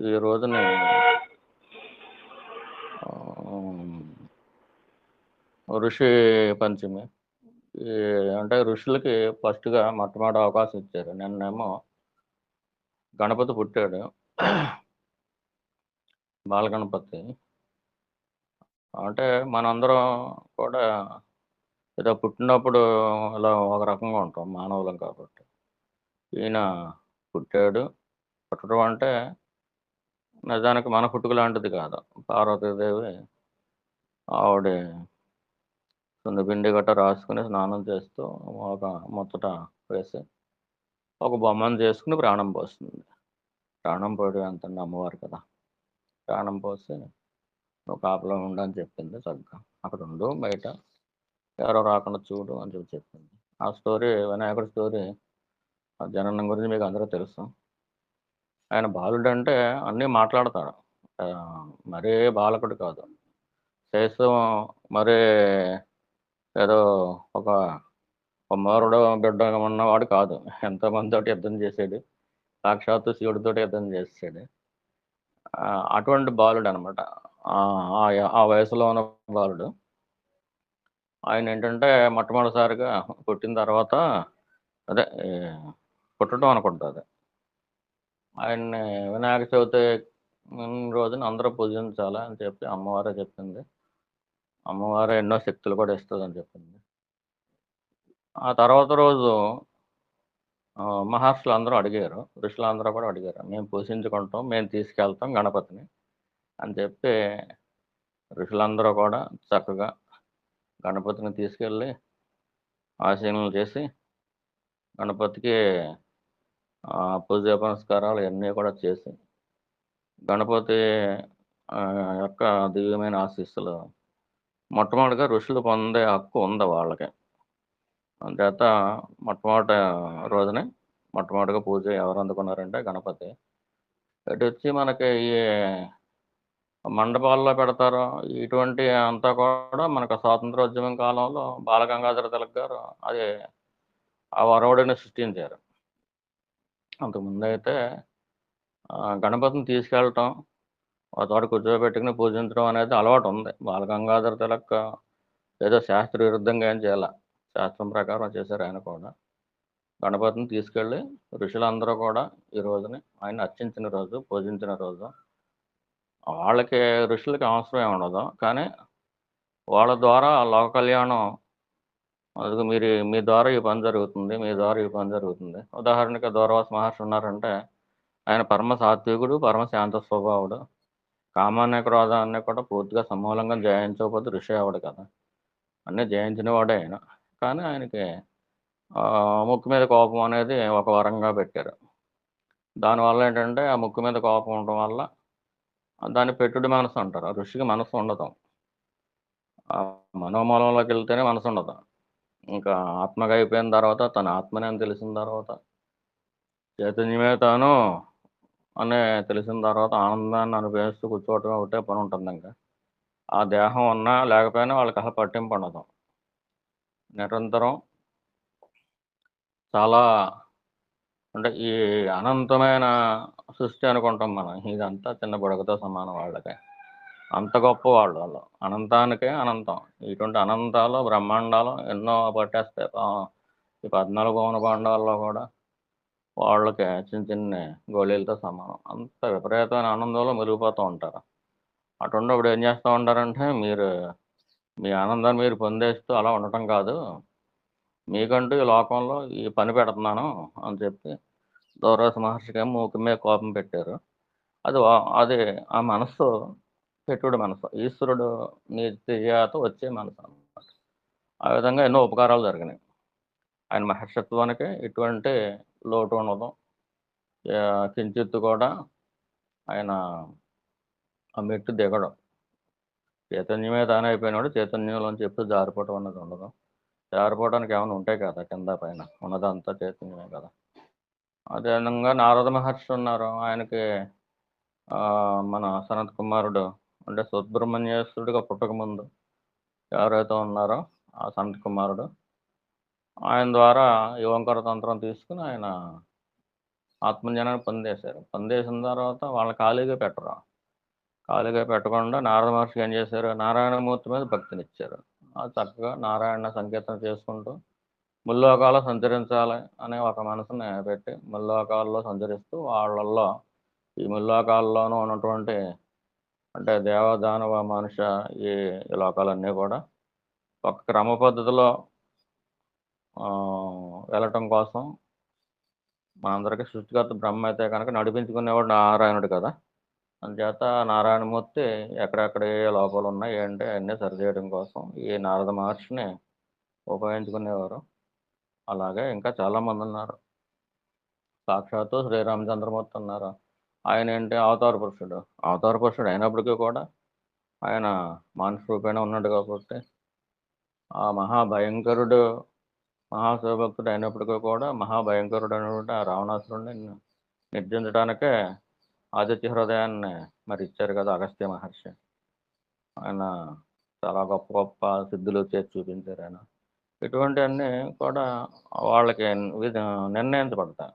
ఈ రోజుని ఆహ్, ఋషి పంచమి. ఈ అంటే ఋషులకి ఫస్ట్‌గా మొట్టమొదటి అవకాశం ఇచ్చారు. నిన్నేమో గణపతి పుట్టాడు. బాలగణపతి. అంటే మనందరం కూడా ఏదో పుట్టినప్పుడు ఇలా ఒక రకంగా ఉంటాం మానవులం కాబట్టి. ఈయన పుట్టాడు. పుట్టడం అంటే నిజానికి మన పుట్టుక లాంటిది కాదు. పార్వతీదేవి ఆవిడ సున్నిపిండి గట్రా రాసుకొని స్నానం చేస్తూ ఒక ముచ్చట వేసి, ఒక బొమ్మను చేసుకొని ప్రాణం పోస్తుంది. ప్రాణం పోయడం ఎంతండి అమ్మవారు కదా! ప్రాణం పోసి "నువ్వు కాపలా ఉండు" అని చెప్పింది చక్కగా. "అక్కడుండు బయట ఎవరు రాకుండా చూడు" అని చెప్పి చెప్పింది. ఆ స్టోరీ వినాయకుడి స్టోరీ ఆ జననం గురించి మీకు అందరికి తెలుసు. ఆయన బాలుడంటే అన్నీ మాట్లాడతాడు. మరీ బాలకుడు కాదు. శేషం మరీ ఏదో ఒక కుమారుడో, బిడ్డో ఉన్నవాడు కాదు. ఎంతోమందితోటి యుద్ధం చేసాడు. సాక్షాత్తు శివుడితోటి యుద్ధం చేసేసాడు. అటువంటి బాలుడనమాట. ఆ వయసులో ఉన్న బాలుడు. ఆయనేంటంటే మొట్టమొదటిసారిగా పుట్టిన తర్వాత అదే పుట్టడం అనుకుంటా అది. ఆయన్ని వినాయక చవితి రోజున అందరూ పూజించాలి అని చెప్పి అమ్మవారే చెప్పింది. అమ్మవారే ఎన్నో శక్తులు కూడా ఇస్తదని చెప్పింది. ఆ తర్వాత రోజు మహర్షులందరూ అడిగారు. ఋషులందరూ కూడా అడిగారు. "మేము పూజించుకుంటాం. మేము తీసుకెళ్తాం గణపతిని" అని చెప్పి ఋషులందరూ కూడా చక్కగా గణపతిని తీసుకెళ్ళి ఆశీనులు చేసి గణపతికి పూజా పునస్కారాలు ఇయన్నీ కూడా చేసి గణపతి యొక్క దివ్యమైన ఆశీస్సులు మొట్టమొదటిగా ఋషులు పొందే హక్కు ఉంది వాళ్ళకి. అంచేత మొట్టమొదట రోజునే మొట్టమొదటిగా పూజ ఎవరు అందుకున్నారంటే గణపతి. ఇటొచ్చి మనకి ఈ మండపాల్లో పెడతారు. ఇటువంటి అంతా కూడా మనకు స్వాతంత్రోద్యమం కాలంలో బాలగంగాధర తిలక్ గారు అది ఆ ఒరవడిని సృష్టించారు. అంతకుముందైతే గణపతిని తీసుకెళ్ళటం, ఒక చోట కూర్చోబెట్టుకొని పూజించడం అనేది అలవాటుంది. బాలగంగాధర తిలక్ ఏదో శాస్త్ర విరుద్ధంగా ఏం చేయల. శాస్త్రం ప్రకారం చేశారు ఆయన కూడా. గణపతిని తీసుకెళ్ళి ఋషులందరూ కూడా ఈ రోజుని ఆయన్ని అర్చించిన రోజు, పూజించిన రోజు. వాళ్ళకి ఋషులకి అవసరం ఏముండదు. కానీ వాళ్ళ ద్వారా లోక కళ్యాణం అదిగో మీ ద్వారా ఈ పని జరుగుతుంది. మీ ద్వారా ఈ పని జరుగుతుంది. ఉదాహరణకి దూర్వాస మహర్షి ఉన్నారంటే, ఆయన పరమ సాత్వికుడు, పరమ శాంత స్వభావుడు. కామాన్ని, క్రోధాన్ని కూడా పూర్తిగా సమూలంగా జయించకపోతే ఋషి అవ్వడు కదా! అన్నీ జయించిన వాడే ఆయన. కానీ ఆయనకి ముక్కు మీద కోపం అనేది ఒక వరంగా పెట్టారు. దానివల్ల ఏంటంటే, ఆ ముక్కు మీద కోపం ఉండటం వల్ల దాన్ని పెట్టుడు మనసు అంటారు. ఆ ఋషికి మనసు ఉండదు. మనోమూలంలోకెళ్తేనే మనసుండదు. ఇంకా ఆత్మగా అయిపోయిన తర్వాత తన ఆత్మనే అని తెలిసిన తర్వాత, చైతన్యమే తాను అని తెలిసిన తర్వాత ఆనందాన్ని అనుభవిస్తూ కూర్చోవటమే ఒకటే పనుంటుందింక. ఆ దేహం ఉన్నా లేకపోయినా వాళ్ళకసలు పట్టింపుండదు. నిరంతరం చాలా అంటే ఈ అనంతమైన సృష్టి అనుకుంటాం మనం. ఇదంతా చిన్న బుడగతో సమానం వాళ్ళకి. అంత గొప్పవాళ్ళు వాళ్ళు. అనంతానికే అనంతం. ఇటువంటి అనంతాలు, బ్రహ్మాండాలు ఎన్నో పట్టేస్తాయి. ఈ 14 భువన భాండాల్లో కూడా వాళ్ళకి చిన్న చిన్ని గోళీలతో సమానం. అంత విపరీతమైన ఆనందంలో మునిగిపోతూ ఉంటారు. అటువంటప్పుడు ఏం చేస్తా ఉంటారంటే, మీ ఆనందాన్ని మీరు పొందేస్తూ అలా ఉండటం కాదు. మీకంటూ ఈ లోకంలో ఈ పని పెడుతున్నాను అని చెప్పి దూర్వాస మహర్షికేమో మూకు మీద కోపం పెట్టారు. అది ఆ మనస్సు పెట్టుడు మనసు. ఈశ్వరుడు నీతి చేత వచ్చే మనసనమాట. ఆ విధంగా ఎన్నో ఉపకారాలు జరిగినాయి. ఆయన మహర్షిత్వానికి ఎటువంటి లోటు ఉండదు. కించిత్తు కూడా ఆయన ఆ మెట్టు దిగడు. చైతన్యమే తానైపోయినోడు చైతన్యంలోంచి ఎప్పుడు జారిపోవటం అన్నది ఉండదు. జారిపోవడానికి ఏమైనా ఉంటాయి కదా! కింద పైన. ఉన్నదంతా చైతన్యమే కదా! అదే విధంగా నారద మహర్షి ఉన్నారు. ఆయనకి మన సనత్ కుమారుడు అంటే సుబ్రహ్మణ్యేశ్వరుడిగా పుట్టకముందు ఎవరైతే ఉన్నారో ఆ సనత్ కుమారుడు ఆయన ద్వారా ఈ ఓంకార తంత్రం తీసుకొని ఆయన ఆత్మజ్ఞానాన్ని పొందేశారు. పొందేసిన తర్వాత వాళ్ళని ఖాళీగా పెట్టరు. ఖాళీగా పెట్టకుండా నారద మహర్షికి ఏం చేశారు, నారాయణమూర్తి మీద భక్తినిచ్చారు. చక్కగా నారాయణ సంకీర్తన చేసుకుంటూ ముల్లోకాల్లో సంచరించాలి అనే ఒక మనసుని పెట్టి ముల్లోకాల్లో సంచరిస్తూ వాళ్ళల్లో ఈ ముల్లోకాల్లోనూ ఉన్నటువంటి అంటే దేవ దానవ మనుష్య ఈ ఈ లోకాలన్నీ కూడా ఒక క్రమ పద్ధతిలో వెళ్ళటం కోసం మనందరికీ సృష్టికర్త బ్రహ్మ అయితే కనుక నడిపించుకునేవాడు నారాయణుడు కదా. అందుచేత నారాయణమూర్తి ఎక్కడెక్కడ ఏ లోపాలు ఉన్నాయి ఏంటి అన్నీ సరిచేయడం కోసం ఈ నారద మహర్షిని ఉపయోగించుకునేవారు. అలాగే ఇంకా చాలామంది ఉన్నారు. సాక్షాత్తు శ్రీరామచంద్రమూర్తి ఉన్నారు. ఆయన ఏంటి అవతార పురుషుడు. అవతార పురుషుడు అయినప్పటికీ కూడా ఆయన మానుష రూపేణ ఉన్నాడు కాబట్టి ఆ మహాభయంకరుడు మహాశివభక్తుడు అయినప్పటికీ కూడా మహాభయంకరుడు అయినటువంటి ఆ రావణాసురుడిని నిర్జించడానికే ఆదిత్య హృదయాన్ని మరి ఇచ్చారు కదా అగస్త్య మహర్షి. ఆయన చాలా గొప్ప గొప్ప సిద్ధులు చేసి చూపించారు ఆయన. ఇటువంటివన్నీ కూడా వాళ్ళకి నిర్ణయించబడతాయి.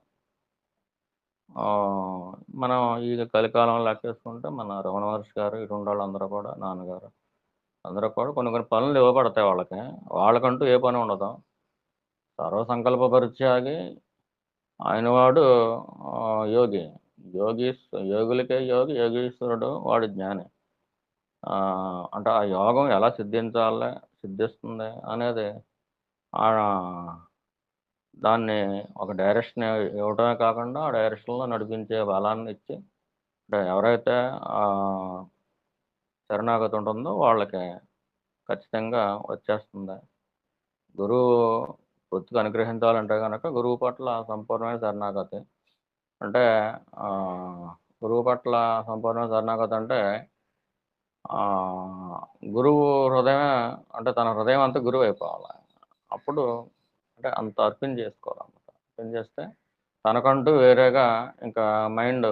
మనం ఈ కలికాలం లెక్కేసుకుంటే మన రమణ మహర్షి గారు ఇటువంటి వాళ్ళందరూ కూడా నాన్నగారు అందరూ కూడా కొన్ని కొన్ని పనులు ఇవ్వబడతాయి వాళ్ళకి. వాళ్ళకంటూ ఏ పని ఉండదు. సర్వసంకల్ప పరిత్యాగి ఆయన వాడు యోగి. యోగులకే యోగి, యోగీశ్వరుడు వాడు జ్ఞాని. అంటే ఆ యోగం ఎలా సిద్ధించాలి, సిద్ధిస్తుంది అనేది ఆ దాన్ని ఒక డైరెక్షన్ ఇవ్వడమే కాకుండా ఆ డైరెక్షన్లో నడిపించే బలాన్ని ఇచ్చి అంటే ఎవరైతే శరణాగతి ఉంటుందో వాళ్ళకి ఖచ్చితంగా వచ్చేస్తుంది. గురువు పూర్తిగా అనుగ్రహించాలంటే కనుక గురువు పట్ల సంపూర్ణమైన శరణాగతి. అంటే గురువు పట్ల సంపూర్ణమైన శరణాగతి అంటే గురువు హృదయమే అంటే తన హృదయం అంతా గురువు అయిపోవాలి. అప్పుడు అంటే అంత అర్పణ చేసుకోవాలన్నమాట. అర్పణ చేస్తే తనకంటూ వేరేగా ఇంకా మైండ్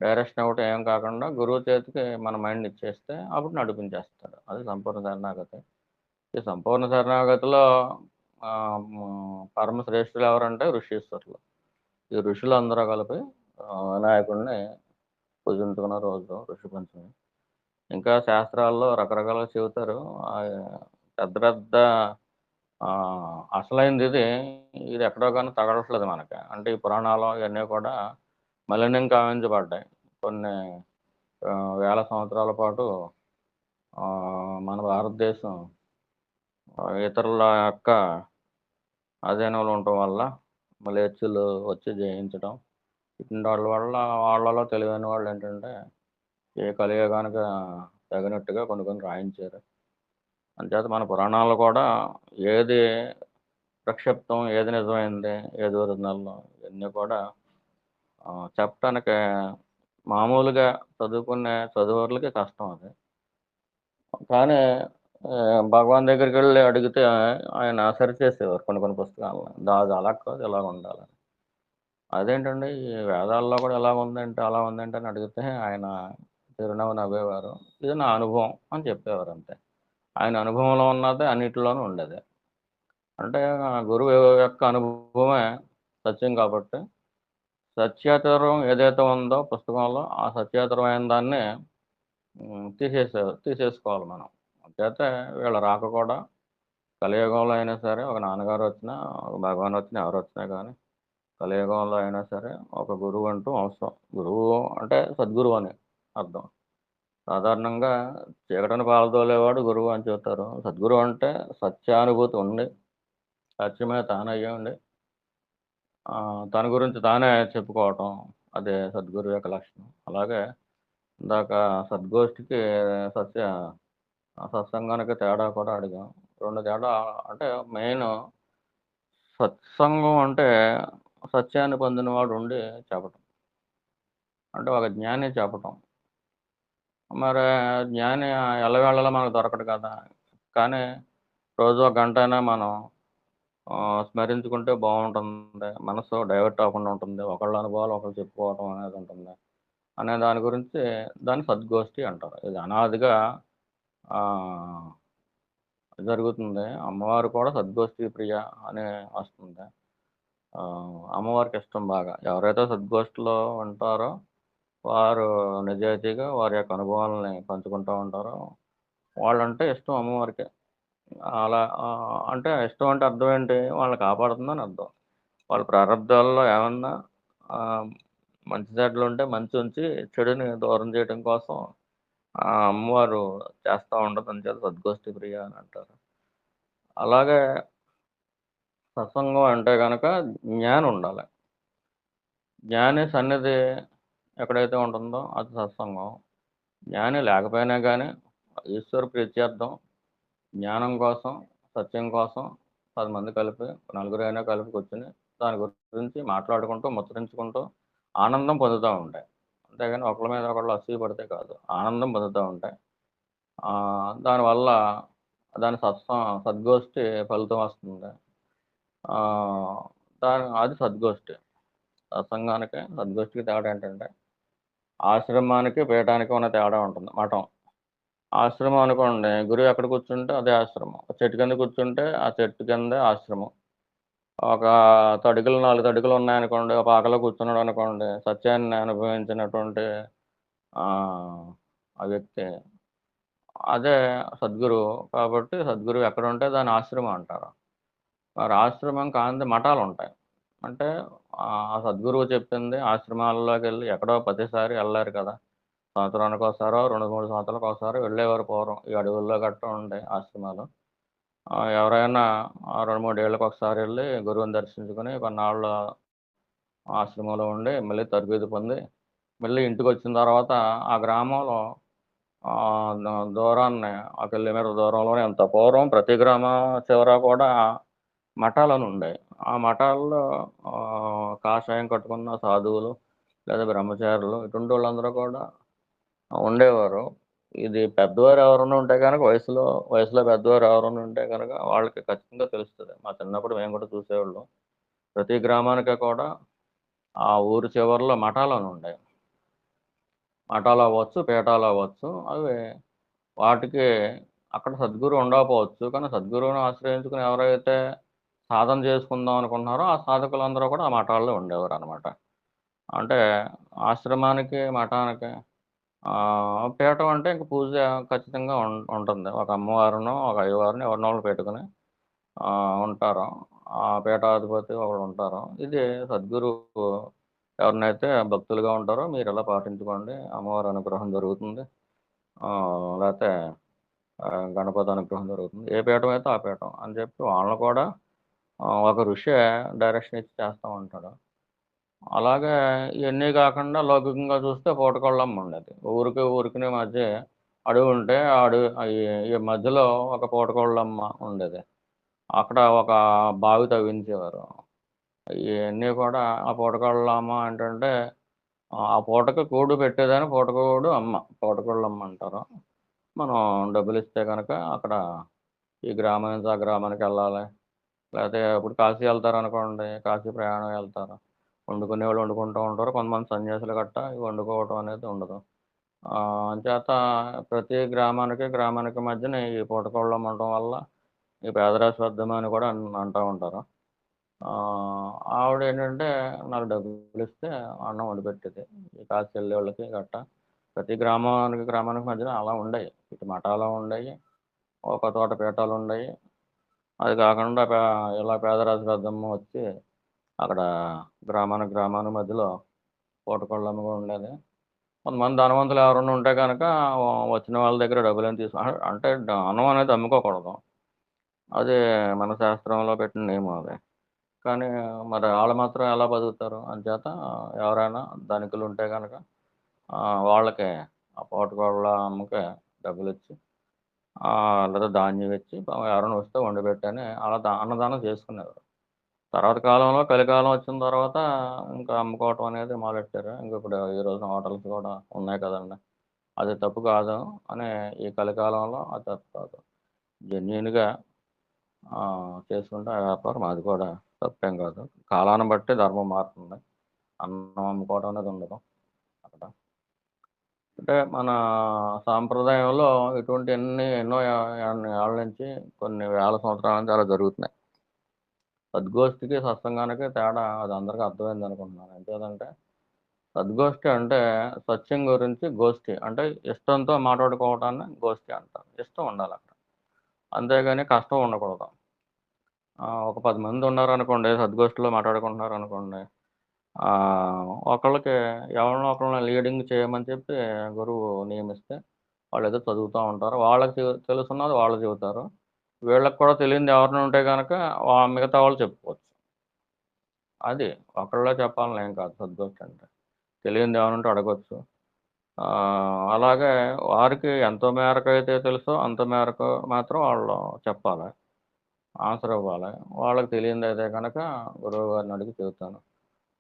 డైరెక్షన్ ఒకటి ఏం కాకుండా గురువు చేతికి మన మైండ్ ఇచ్చేస్తే అప్పుడు నడిపించేస్తాడు. అది సంపూర్ణ శరణాగతి. ఈ సంపూర్ణ శరణాగతిలో పరమ శ్రేష్ఠులు ఎవరంటే ఋషీశ్వరులు. ఈ ఋషులందరూ కలిపి వినాయకుడిని పూజించుకున్న రోజు ఋషి పంచమి. ఇంకా శాస్త్రాల్లో రకరకాలుగా చెబుతారు. పెద్ద పెద్ద అసలైంది ఇది ఎక్కడో కానీ తగలట్లేదు మనకి. అంటే ఈ పురాణాలు ఇవన్నీ కూడా మలినం కావించబడ్డాయి. కొన్ని వేల సంవత్సరాల పాటు మన భారతదేశం ఇతరుల యొక్క అధీనంలో ఉండటం వల్ల మలేచ్చులు వచ్చి జయించడం ఇటువంటి వాళ్ళ వల్ల వాళ్ళలో తెలివైన వాళ్ళు ఏంటంటే ఏ కలియుగానికి తగినట్టుగా కొన్ని కొన్ని రాయించారు. అంచేత మన పురాణాలు కూడా ఏది ప్రక్షిప్తం, ఏది నిజమైంది, ఏది ఒరిజినల్ ఇవన్నీ కూడా చెప్పటానికి మామూలుగా చదువుకునే చదువులకి కష్టం అది. కానీ భగవాన్ దగ్గరికి వెళ్ళి అడిగితే ఆయన సరిచేసేవారు కొన్ని కొన్ని పుస్తకాలను. అది అలా కాదు ఇలా ఉండాలి. అదేంటండి ఈ వేదాల్లో కూడా ఎలా ఉందంటే అలా ఉందంటే అని అడిగితే ఆయన చిరునవ్వు నవ్వేవారు. ఇది నా అనుభవం అని చెప్పేవారు అంతే. ఆయన అనుభవంలో ఉన్నదే అన్నిటిలోనూ ఉండేది. అంటే గురువు యొక్క అనుభవమే సత్యం కాబట్టి సత్యేతరం ఏదైతే ఉందో పుస్తకంలో ఆ సత్యేతరమైన దాన్ని తీసేసుకోవాలి మనం. అంచేతే వీళ్ళ రాక కూడా కలియుగంలో అయినా సరే ఒక నాన్నగారు వచ్చినా ఒక భగవాన్ వచ్చినా ఎవరు వచ్చినా కానీ కలియుగంలో అయినా సరే ఒక గురువు అంటూ అవసరం. గురువు అంటే సద్గురువు అని అర్థం. సాధారణంగా చీకటిని పాలదోలేవాడు గురువు అని చెబుతారు. సద్గురువు అంటే సత్యానుభూతి ఉండి సత్యమే తానయ్యి ఉండి తన గురించి తానే చెప్పుకోవటం అదే సద్గురు యొక్క లక్షణం. అలాగే ఇందాక సద్గోష్ఠికి సత్య సత్సంగానికి తేడా కూడా అడిగాం. 2 తేడా అంటే మెయిన్ సత్సంగం అంటే సత్యాన్ని పొందినవాడు ఉండి చెప్పటం. అంటే ఒక జ్ఞాని చెప్పటం. మరి జ్ఞాని ఎల్లవేళలా మనకు దొరకడు కదా! కానీ రోజు ఒక గంటైనా మనం స్మరించుకుంటే బావుంటుంది. మనసు డైవర్ట్ అవ్వకుండా ఉంటుంది. ఒకళ్ళ అనుభవాలు ఒకళ్ళు చెప్పుకోవటం అనేది ఉంటుంది. అనే దాని గురించి దాన్ని సద్గోష్ఠి అంటారు. ఇది అనాదిగా ఆహ్, జరుగుతుంది. అమ్మవారు కూడా సద్గోష్ఠి ప్రియ అనే వస్తుంది. అమ్మవారికి ఇష్టం బాగా. ఎవరైతే సద్గోష్ఠిలో ఉంటారో వారు నిజాయితీగా వారి యొక్క అనుభవాల్ని పంచుకుంటూ ఉంటారో వాళ్ళంటే ఇష్టం అమ్మవారికి. అలా అంటే ఇష్టం అంటే అర్థం ఏంటి? వాళ్ళని కాపాడుతుందని అర్థం. వాళ్ళ ప్రారబ్ధాల్లో ఏమన్నా ఆహ్, మంచి చెడ్డలుంటే మంచి ఉంచి చెడుని దూరం చేయడం కోసం అమ్మవారు చేస్తా ఉంటది. అందుచేత సద్గోష్ఠి ప్రియ అని అంటారు. అలాగే సత్సంగం అంటే గనక జ్ఞానం ఉండాలి. జ్ఞాని సన్నిధి ఎక్కడైతే ఉంటుందో అది సత్సంగం. జ్ఞాని లేకపోయినా గానీ ఈశ్వర ప్రీత్యర్థం, జ్ఞానం కోసం, సత్యం కోసం 10 మంది కలిపి, నలుగురైనా కలిపి కూర్చొని దాని గురించి మాట్లాడుకుంటూ, ముచ్చరించుకుంటూ ఆనందం పొందుతా ఉంటాయి. అంతేగాని ఒకళ్ళ మీద ఒకళ్ళు అసూయ పడితే కాదు. ఆనందం పొందుతా ఉంటాయి. దానివల్ల దాని సద్గోష్ఠి ఫలితం వస్తుంది. ఆహ్, అది సద్గోష్ఠి. సత్సంగానికి, సద్గోష్ఠికి తేడా ఏంటంటే, ఆశ్రమానికి, పీఠానికి ఉన్న తేడా ఉంటుంది. మఠం. ఆశ్రమం అనుకోండి, గురువు ఎక్కడ కూర్చుంటే అదే ఆశ్రమం. ఒక చెట్టు కింద కూర్చుంటే, ఆ చెట్టు కిందే ఆశ్రమం. ఒక తడికలు 4 తడికలు ఉన్నాయనుకోండి, ఒక పాకలో కూర్చున్నాడనుకోండి, సత్యాన్ని అనుభవించినటువంటి ఆహ్, ఆ వ్యక్తి. అదే సద్గురువు. కాబట్టి సద్గురువు ఎక్కడుంటే దాన్ని ఆశ్రమం అంటారు. మరి ఆశ్రమం కానిది మఠాలుంటాయి. అంటే ఆ సద్గురువు చెప్పింది ఆశ్రమాల్లోకెళ్ళి ఎక్కడో ప్రతిసారి ఎళ్ళలేరు కదా! సంవత్సరానికోసారో, 2, 3 సంవత్సరాలకోసారో వెళ్ళేవారు పూర్వం. ఈ అడవుల్లో గట్టా ఉండేయి ఆశ్రమాలు. ఎవరైనా 2, 3 ఏళ్ళకొకసారి ఎళ్లి గురువుని దర్శించుకొని కొన్నాళ్ళు ఆశ్రమంలో ఉండి, మళ్ళీ తరబిదు పొంది, మళ్ళీ ఇంటికొచ్చిన తర్వాత ఆ గ్రామంలో దూరాన్ని ఒక కిలోమీటర్ దూరంలోనే ఎంత పూర్వం ప్రతి గ్రామం చివర కూడా మఠాలనుండేయి. ఆ మఠాల్లో కాషాయం కట్టుకున్న సాధువులు లేదా బ్రహ్మచారులు ఇటుంటోళ్ళందరూ కూడా ఉండేవారు. ఇది పెద్దవారు ఎవరైనా ఉంటే గనక వయసులో పెద్దవారు ఎవరైనా ఉంటే గనక వాళ్ళకి ఖచ్చితంగా తెలుస్తది. మా చిన్నప్పుడు మేము కూడా చూసేవాళ్ళం. ప్రతి గ్రామానికి కూడా ఆ ఊరు చివరలో మఠాలనుండేయి. మఠాలవ్వచ్చు, పీఠాలవ్వచ్చు. అవి వాటికి అక్కడ సద్గురువు ఉండకపోవచ్చు. కానీ సద్గురువుని ఆశ్రయించుకొని ఎవరైతే సాధన చేసుకుందాం అనుకుంటున్నారో, ఆ సాధకులందరూ కూడా ఆ మఠాల్లో ఉండేవారనమాట. అంటే ఆశ్రమానికి, మఠానికి పీఠం అంటే ఇంక పూజ ఖచ్చితంగా ఉంటుంది. ఒక అమ్మవారినో, ఒక అయ్యవారినో ఎవరినో ఒకళ్ళని పెట్టుకొని ఉంటారు. ఆ పీఠాధిపతి ఒకడుంటారు. ఇది సద్గురువు ఎవరినైతే భక్తులుగా ఉంటారో మీరిలా పాటించుకోండి. అమ్మవారి అనుగ్రహం జరుగుతుంది. లేతే గణపతి అనుగ్రహం జరుగుతుంది. ఏ పీఠం అయితే ఆ పీఠం అని చెప్పి వాళ్ళని కూడా ఒక ఋషే డైరెక్షన్ ఇచ్చి చేస్తా ఉంటాడు. అలాగే ఇయన్నీ గాకుండా లౌకికంగా చూస్తే పూటకోళ్ళమ్మ ఉండేది. ఊరికి మధ్య అడవుంటే ఆ అడవి ఈ మధ్యలో ఒక పూటకోళ్ళమ్మ ఉండేది. అక్కడ ఒక బావి తవ్వించేవారు. ఇయన్నీ కూడా ఆ పూటకోళ్ళమ్మ ఏంటంటే ఆ పూటకి కూడు పెట్టేదాన్ని పూటకోడు అమ్మ. పూటకోళ్ళమ్మ అంటారు. మనం డబ్బులిస్తే గనక అక్కడ ఈ గ్రామం నుంచి ఆ గ్రామానికెళ్ళాలి. లేతే ఇప్పుడు కాశీ ఎళ్తారనుకోండి. కాశీ ప్రయాణం ఎళ్తారు. వండుకునేవాళ్ళు వండుకుంటూ ఉంటారు. కొంతమంది సన్యాసులు గట్టా ఈ వండుకోవటం అనేది ఉండదు. అంచేత ప్రతి గ్రామానికి మధ్యన ఈ పూటకోళ్ళమ్మ ఉండటం వల్ల ఈ పేదరాశి వర్ధనం అని కూడా అంటా ఉంటారు. ఆవిడేంటంటే నాకు డబ్బులిస్తే అన్నం వండిపెట్టేది. ఈ కాశీ ఎళ్ళేవాళ్ళకి గట్టా. ప్రతి గ్రామానికి మధ్యన అలా ఉండేయి. ఇటు మఠాలు ఉండేయి. ఒక చోట పీఠాలుండేయి. అది కాకుండా ఇలా పేదరాశి పెద్దమ్మ వచ్చి అక్కడ గ్రామానికి మధ్యలో పూటకోళ్ళమ్మ కూడా ఉండేది. కొంతమంది ధనవంతులు ఎవరైనా ఉంటే గనక వచ్చిన వాళ్ళ దగ్గర డబ్బులేం అంటే అన్నం అనేది అమ్ముకోకూడదు. అది మన శాస్త్రంలో పెట్టిన నియమం అది. కానీ మరి ఆళ్ళు మాత్రం ఎలా బతుకుతారు? అంచేత ఎవరైనా ధనికులుంటే గనక వాళ్ళకి ఆ పూటకోళ్ళ అమ్మకి డబ్బులిచ్చి లేదా ధాన్యం ఇచ్చి ఎవరైనా వస్తే వండిపెట్టని అలా అన్నదానం చేసుకునేవారు. తర్వాత కాలంలో కలికాలం వచ్చిన తర్వాత ఇంకా అమ్ముకోవటం అనేది మొదలెట్టారు. ఇంక ఇప్పుడు ఈ రోజున హోటల్స్ కూడా ఉన్నాయి కదండీ! అది తప్పు కాదు. అని ఈ కలికాలంలో అది తప్పు కాదు. జెన్యూన్‌గా చేసుకుంటే ఆ వ్యాపారం అది కూడా తప్పేం కాదు. కాలాన్ని బట్టి ధర్మం మారుతుంది. అన్నం అమ్ముకోవడం అనేది ఉండదు అక్కడ. అంటే మన సాంప్రదాయంలో ఇటువంటియన్నీ ఎన్నో ఏళ్ళ నుంచి కొన్ని వేల సంవత్సరాల నుంచి అలా జరుగుతున్నాయి. సద్గోష్ఠికి సత్సంగానికి తేడా అది అందరికీ అర్థమైంది అనుకుంటున్నాను. ఎంచేతంటే సద్గోష్ఠి అంటే సత్యం గురించి గోష్ఠి అంటే ఇష్టంతో మాట్లాడుకోవటాన్ని గోష్ఠి అంటారు. ఇష్టం ఉండాలి అక్కడ, అంతేగాని కష్టం ఉండకూడదు. ఒక 10 మంది ఉన్నారనుకోండి, సద్గోష్ఠిలో మాట్లాడుకుంటున్నారనుకోండి, ఒకళ్ళకి ఎవరినో ఒకళ్ళని లీడింగ్ చేయమని చెప్పి గురువు నియమిస్తే వాళ్ళేదో చదువుతూ ఉంటారు. వాళ్ళకి తెలుసున్నది వాళ్ళు చెబుతారు. వీళ్ళకి కూడా తెలియనిది ఎవరైనా ఉంటే గనక మిగతా వాళ్ళు చెప్పుకోవచ్చు. అది ఒకళ్ళే చెప్పాలని ఏం కాదు సద్గోష్ఠి అంటే. తెలియనిది ఏమైనా ఉంటే అడగొచ్చు. అలాగే వారికి ఎంత మేరకైతే తెలుసో అంత మేరకు మాత్రం వాళ్ళు చెప్పాలి. ఆన్సర్ ఇవ్వాలి. వాళ్ళకి తెలియనిదైతే గనక గురువు గారిని అడిగి చెబుతాను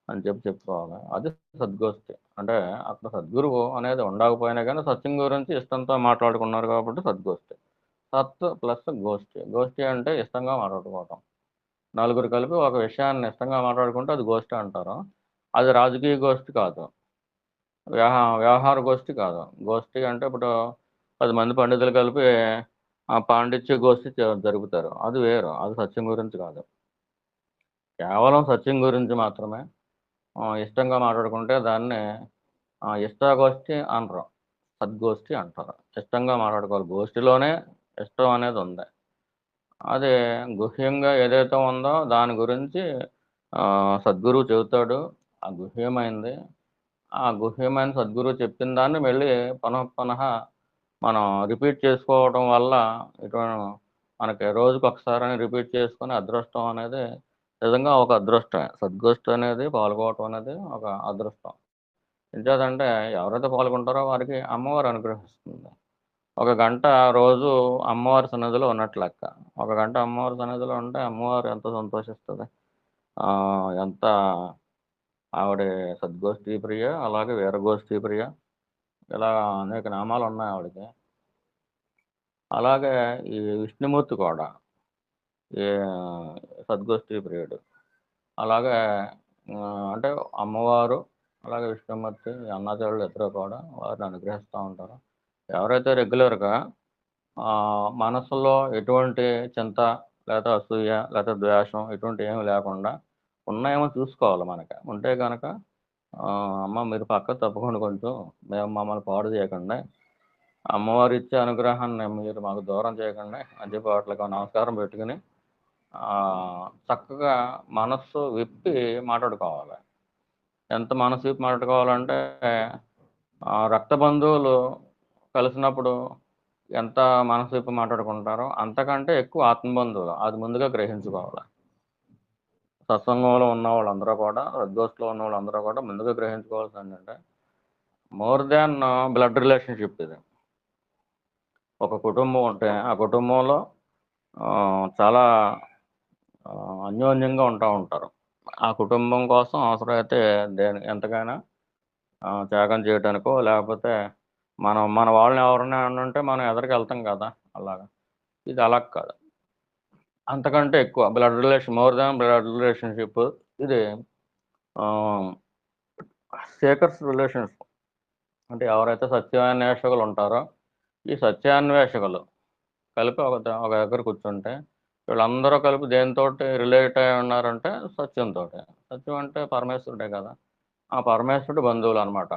అని చెప్పి చెప్పుకోవాలి. అది సద్గోష్ఠి. అంటే అక్కడ సద్గురువు అనేది ఉండకపోయినా గానీ సత్యం గురించి ఇష్టంతో మాట్లాడుకున్నారు కాబట్టి సద్గోష్ఠి. సత్ ప్లస్ గోష్ఠి. గోష్ఠి అంటే ఇష్టంగా మాట్లాడుకోవటం. నలుగురు కలిపి ఒక విషయాన్ని ఇష్టంగా మాట్లాడుకుంటే అది గోష్ఠి అంటారు. అది రాజకీయ గోష్ఠి కాదు. వ్యవహార గోష్ఠి కాదు. గోష్ఠి అంటే ఇప్పుడు 10 మంది పండితులు కలిపి పాండిత్య గోష్ఠి జరుపుతారు. అది వేరు. అది సత్యం గురించి కాదు. కేవలం సత్యం గురించి మాత్రమే ఇష్టంగా మాట్లాడుకుంటే దాన్ని ఇష్టాగోష్ఠి అనరు. సద్గోష్ఠి అంటారు. ఇష్టంగా మాట్లాడుకోవాలి. గోష్ఠిలోనే ఇష్టం అనేది ఉంది. అది గుహ్యంగా ఏదైతే ఉందో దాని గురించి సద్గురువు చెబుతాడు. ఆ గుహ్యమైంది. ఆ గుహ్యమైన సద్గురువు చెప్పిన దాన్ని మళ్ళీ పునః మనం రిపీట్ చేసుకోవడం వల్ల ఇటు మనకి రోజుకొకసారని రిపీట్ చేసుకొని అదృష్టం అనేది నిజంగా ఒక అదృష్టమే. సద్గోష్ఠి అనేది పాల్గొవటం అనేది ఒక అదృష్టం. ఎంచేతంటే ఎవరైతే పాల్గొంటారో వారికి అమ్మవారు అనుగ్రహిస్తుంది. ఒక గంట రోజు అమ్మవారి సన్నిధిలో ఉన్నట్లు లెక్క. ఒక గంట అమ్మవారి సన్నిధిలో ఉంటే అమ్మవారు ఎంత సంతోషిస్తది. ఎంత ఆవిడ సద్గోష్ఠి ప్రియ, అలాగే వీరగోష్ఠి ప్రియ. ఇలా అనేక నామాలున్నాయి ఆవిడకి. అలాగే ఈ విష్ణుమూర్తి కూడా ఈ సద్గోష్ఠి ప్రియుడు. అలాగే అంటే అమ్మవారు, అలాగే విష్ణుమూర్తి, అన్నాచెల్లెళ్ళు ఇద్దరు కూడా వారిని అనుగ్రహిస్తూ ఉంటారు. ఎవరైతే రెగ్యులర్‌గా మనసులో ఎటువంటి చింత, లేతే అసూయ, లేతే ద్వేషం ఇటువంటివి ఏమి లేకుండా ఉన్నాయేమో చూసుకోవాలి మనకి. ఉంటే గనక అమ్మ మీరు పక్కకు తప్పుకోండి కొంచెం. మమ్మల్ని పాడు చేయకండి. అమ్మవారు ఇచ్చే అనుగ్రహాన్ని మీరు మాకు దూరం చేయకండి అని చెప్పి వాటికి నమస్కారం పెట్టుకుని చక్కగా మనస్సు విప్పి మాట్లాడుకోవాలి. ఎంత మనసు విప్పి మాట్లాడుకోవాలంటే రక్త బంధువులు కలిసినప్పుడు ఎంత మనసు విప్పి మాట్లాడుకుంటారో అంతకంటే ఎక్కువ ఆత్మబంధువులు. అది ముందుగా గ్రహించుకోవాలి. సత్సంగంలో ఉన్న వాళ్ళందరూ కూడా, సద్గోష్ఠిలో ఉన్న వాళ్ళందరూ కూడా ముందుగా గ్రహించుకోవాల్సింది ఏంటంటే మోర్ దాన్ బ్లడ్ రిలేషన్‌షిప్ ఇది. ఒక కుటుంబం ఉంటే ఆ కుటుంబంలో చాలా అన్యోన్యంగా ఉంటారు. ఆ కుటుంబం కోసం అవసరమైతే ఎంతకైనా త్యాగం చేయడానికో, లేకపోతే మన వాళ్ళని ఎవరైనా ఉంటే మనం ఎదరికెళ్తాం కదా! అలాగా. ఇది అలా కాదు. అంతకంటే ఎక్కువ మోర్ దాన్ బ్లడ్ రిలేషన్‌షిప్ ఇది ఆహ్, సీకర్స్ రిలేషన్స్. అంటే ఎవరైతే సత్యాన్వేషకులు ఉంటారో, ఈ సత్యాన్వేషకులు కలిపి ఒక దగ్గర కూర్చుంటే, వీళ్ళందరూ కలిపి దేనితోటి రిలేట్ అయ్యి ఉన్నారంటే సత్యంతోటే. సత్యం అంటే పరమేశ్వరుడే కదా! ఆ పరమేశ్వరుడి బంధువులనమాట.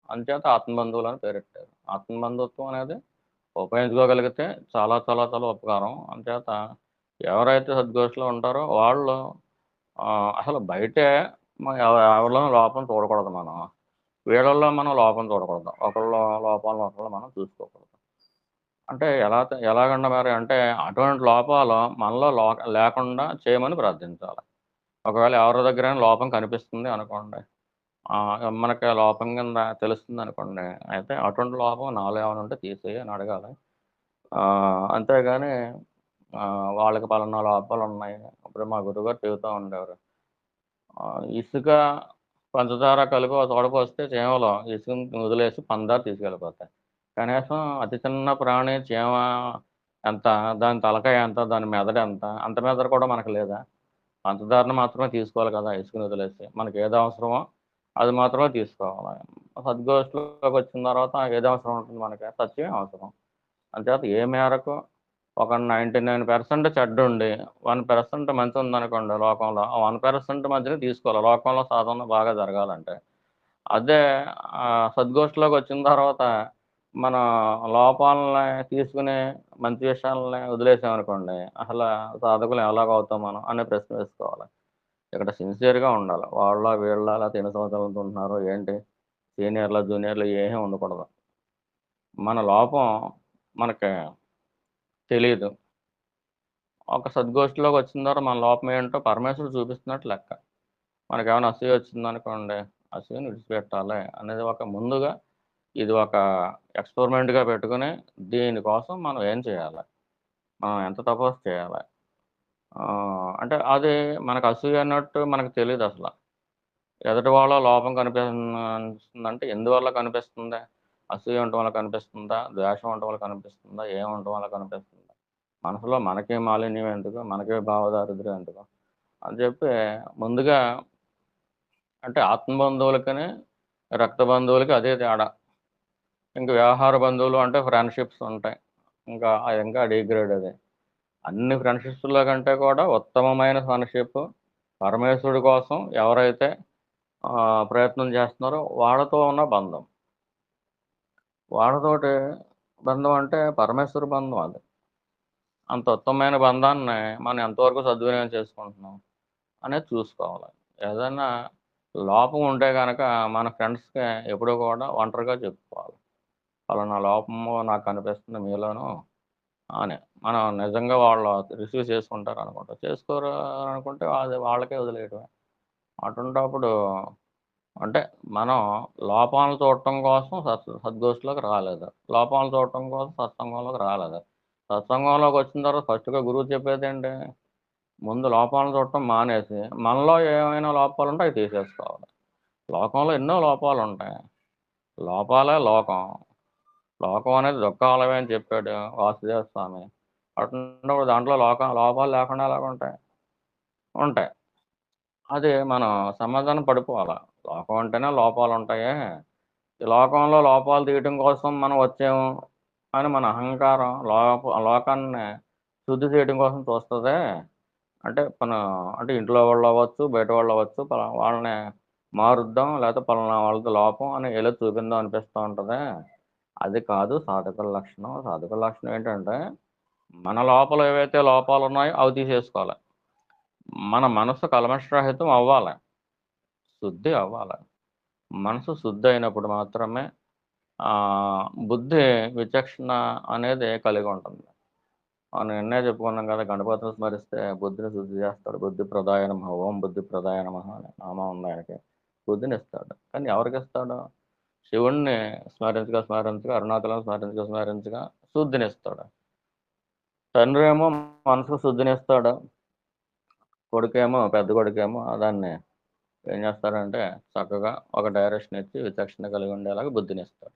అంచేత ఆత్మబంధువులని పేరెట్టారు. ఆత్మబంధుత్వం అనేది ఉపయోగించుకోగలిగితే చాలా చాలా చాలా ఉపకారం. అంచేత ఎవరైతే సద్గోష్ఠిలో ఉంటారో వాళ్ళు అసలు బయటే ఎవరిలోనూ లోపం చూడకూడదు మనం. వీళ్ళల్లో మనం లోపం చూడకూడదు. ఒకళ్ళ లోపాలను ఒకళ్ళు మనం చూసుకోకూడదు. అంటే ఎలాగంటే మరి అంటే అటువంటి లోపాలు మనలో లేకుండా చేయమని ప్రార్థించాలి. ఒకవేళ ఎవరి దగ్గరైనా లోపం కనిపిస్తుంది అనుకోండి. మనకి ఆ లోపం కింద తెలుస్తుందనుకోండి. అయితే అటువంటి లోపం నాలో ఏమైనా ఉంటే తీసేయి అని అడగాలి. అంతేగాని వాళ్ళకి పలానా లోపాలున్నాయి. ఇప్పుడు మా గురువుగారు చెబుతా ఉండేవారు. ఇసుక, పంచదార కలిపి ఒక చోట పోస్తే చీమలు ఇసుకని వదిలేసి పంచదార తీసుకెళ్ళిపోతాయి. కనీసం అతి చిన్న ప్రాణి చీమ ఎంత, దాని తలకాయ ఎంత, దాని మెదడెంత, అంత మెదడు కూడా మనకు లేదా? పంచదారను మాత్రమే తీసుకోవాలి కదా! ఇసుకని వదిలేసి. మనకి ఏది అవసరమో అది మాత్రమే తీసుకోవాలి. సద్గోష్ఠిలోకొచ్చిన తర్వాత ఏది అవసరం ఉంటుంది మనకి? సత్యమే అవసరం. అంచేత ఏ మేరకు ఒక 99% చెడ్డుండి 1% మంచి ఉందనుకోండి లోకంలో, ఆ 1% మధ్యనే తీసుకోవాలి లోకంలో సాధన బాగా జరగాలంటే. అదే సద్గోష్ఠిలోకి వచ్చిన తర్వాత మన లోపాలని తీసుకుని మంచి విషయాలని వదిలేసామనుకోండి, అసలు సాధకులు ఎలాగవుతాం మనం అనే ప్రశ్న వేసుకోవాలి. ఇక్కడ సిన్సియర్‌గా ఉండాలి. వాళ్ళ, వీళ్ళ లేకపోతే ఎన్ని సంవత్సరాలు ఉంటున్నారో ఏంటి, సీనియర్‌లు, జూనియర్‌లు ఏమీ ఉండకూడదు. మన లోపం మనకి తెలీదు. ఒక సద్గోష్ఠిలోకి వచ్చిన తర్వాత మన లోపం ఏంటో పరమేశ్వరుడు చూపిస్తున్నట్టు లెక్క. మనకేమైనా అసూయ వచ్చిందనుకోండి, అసూయని విడిచిపెట్టాలి అనేది ఒక ముందుగా ఇది ఒక ఎక్స్‌పెరిమెంట్‌గా పెట్టుకొని దీనికోసం మనం ఏం చేయాలి? మనం ఎంత తపస్సు చేయాలి? అంటే అది మనకు అసూయ అన్నట్టు మనకు తెలీదసల. ఎదుటి వాళ్ళ లోపం కనిపిస్తుందంటే ఎందువల్ల కనిపిస్తుంది? అసూయ ఉండటం వల్ల కనిపిస్తుందా? ద్వేషం ఉండటం వల్ల కనిపిస్తుందా? ఏం ఉండటం వల్ల కనిపిస్తుందా? మనసులో మనకే మాలిన్యం ఎందుకు? మనకే భావదారిద్ర్యం ఎందుకు? అని చెప్పి ముందుగా అంటే ఆత్మ బంధువులకని, రక్త బంధువులకి అదే తేడా. ఇంక వ్యవహార బంధువులు అంటే ఫ్రెండ్‌షిప్స్ ఉంటాయి. ఇంకా అది ఇంకా డీగ్రేడ్ అది. అన్ని ఫ్రెండ్‌షిప్స్‌లో కంటే కూడా ఉత్తమమైన ఫ్రెండ్‌షిప్ పరమేశ్వరుడి కోసం ఎవరైతే ప్రయత్నం చేస్తున్నారో వాళ్ళతో ఉన్న బంధం. వాళ్ళతోటి బంధం అంటే పరమేశ్వర బంధం అది. అంత ఉత్తమమైన బంధాన్ని మనం ఎంతవరకు సద్వినియోగం చేసుకుంటున్నాం అనేది చూసుకోవాలి. ఏదైనా లోపం ఉంటే గనక మన ఫ్రెండ్స్‌కి ఎప్పుడూ కూడా ఒంటరిగా చెప్పుకోవాలి. పలానా లోపము నాకు కనిపిస్తుంది మీలోను అని. మనం నిజంగా వాళ్ళు రిసీవ్ చేసుకుంటారనుకుంటా. చేసుకోరు అనుకుంటే అది వాళ్ళకే వదిలేయడమే. అటుంటప్పుడు అంటే మనం లోపాలను చూడటం కోసం సద్గోష్ఠిలోకి రాలేదు. లోపాలను చూడటం కోసం సత్సంగంలోకి రాలేదు. సత్సంగంలోకి వచ్చిన తర్వాత ఫస్ట్‌గా గురువు చెప్పేదేంటి? ముందు లోపాలను చూడటం మానేసి, మనలో ఏమైనా లోపాలుంటే అవి తీసేసుకోవాలి. లోకంలో ఎన్నో లోపాలుంటాయి. లోపాలే లోకం. లోకం అనేది దుఃఖాలమే అని చెప్పాడు వాసుదేవ స్వామి. అటువంటప్పుడు దాంట్లో లోపాలు లేకుండా ఎలాగుంటాయి? ఉంటాయి. అది మనం సమాధానం పడిపోవాల. లోకం అంటేనే లోపాలుంటాయి. ఈ లోకంలో లోపాలు తీయటం కోసం మనం వచ్చాము అని మన అహంకారం లోకాన్ని శుద్ధి చేయడం కోసం చూస్తది. అంటే అంటే ఇంట్లో వాళ్ళవ్వచ్చు, బయట వాళ్ళవ్వచ్చు, వాళ్ళని మారుద్దాం లేకపోతే పలానా వాళ్ళది లోపం అని ఏదో చూపిందాం అనిపిస్తా ఉంటది. అది కాదు సాధకుల లక్షణం. సాధకుల లక్షణం ఏంటంటే, మన లోపల ఏవైతే లోపాలున్నాయో అవి తీసేసుకోవాలి. మన మనసు కల్మషరహితం అవ్వాలి. శుద్ధి అవ్వాలి. మనసు శుద్ధి అయినప్పుడు మాత్రమే బుద్ధి విచక్షణ అనేది కలిగి ఉంటుంది. మనం నిన్నే చెప్పుకున్నాం కదా! గణపతిని స్మరిస్తే బుద్ధిని శుద్ధి చేస్తాడు. బుద్ధి ప్రదాయ నమః, ఓం బుద్ధి ప్రదాయ నమః అనే నామం ఉంది ఆయనకి. బుద్ధినిస్తాడు. కానీ ఎవరికిస్తాడు? శివుడిని స్మరించగా, స్మరించగా, అరుణాచలం స్మరించగా, స్మరించగా శుద్ధినిస్తాడు. తండ్రేమో మనసుకు శుద్ధినిస్తాడు. పెద్ద కొడుకేమో దాన్ని ఏం చేస్తాడంటే చక్కగా ఒక డైరెక్షన్ ఇచ్చి విచక్షణ కలిగి ఉండేలాగా బుద్ధినిస్తాడు.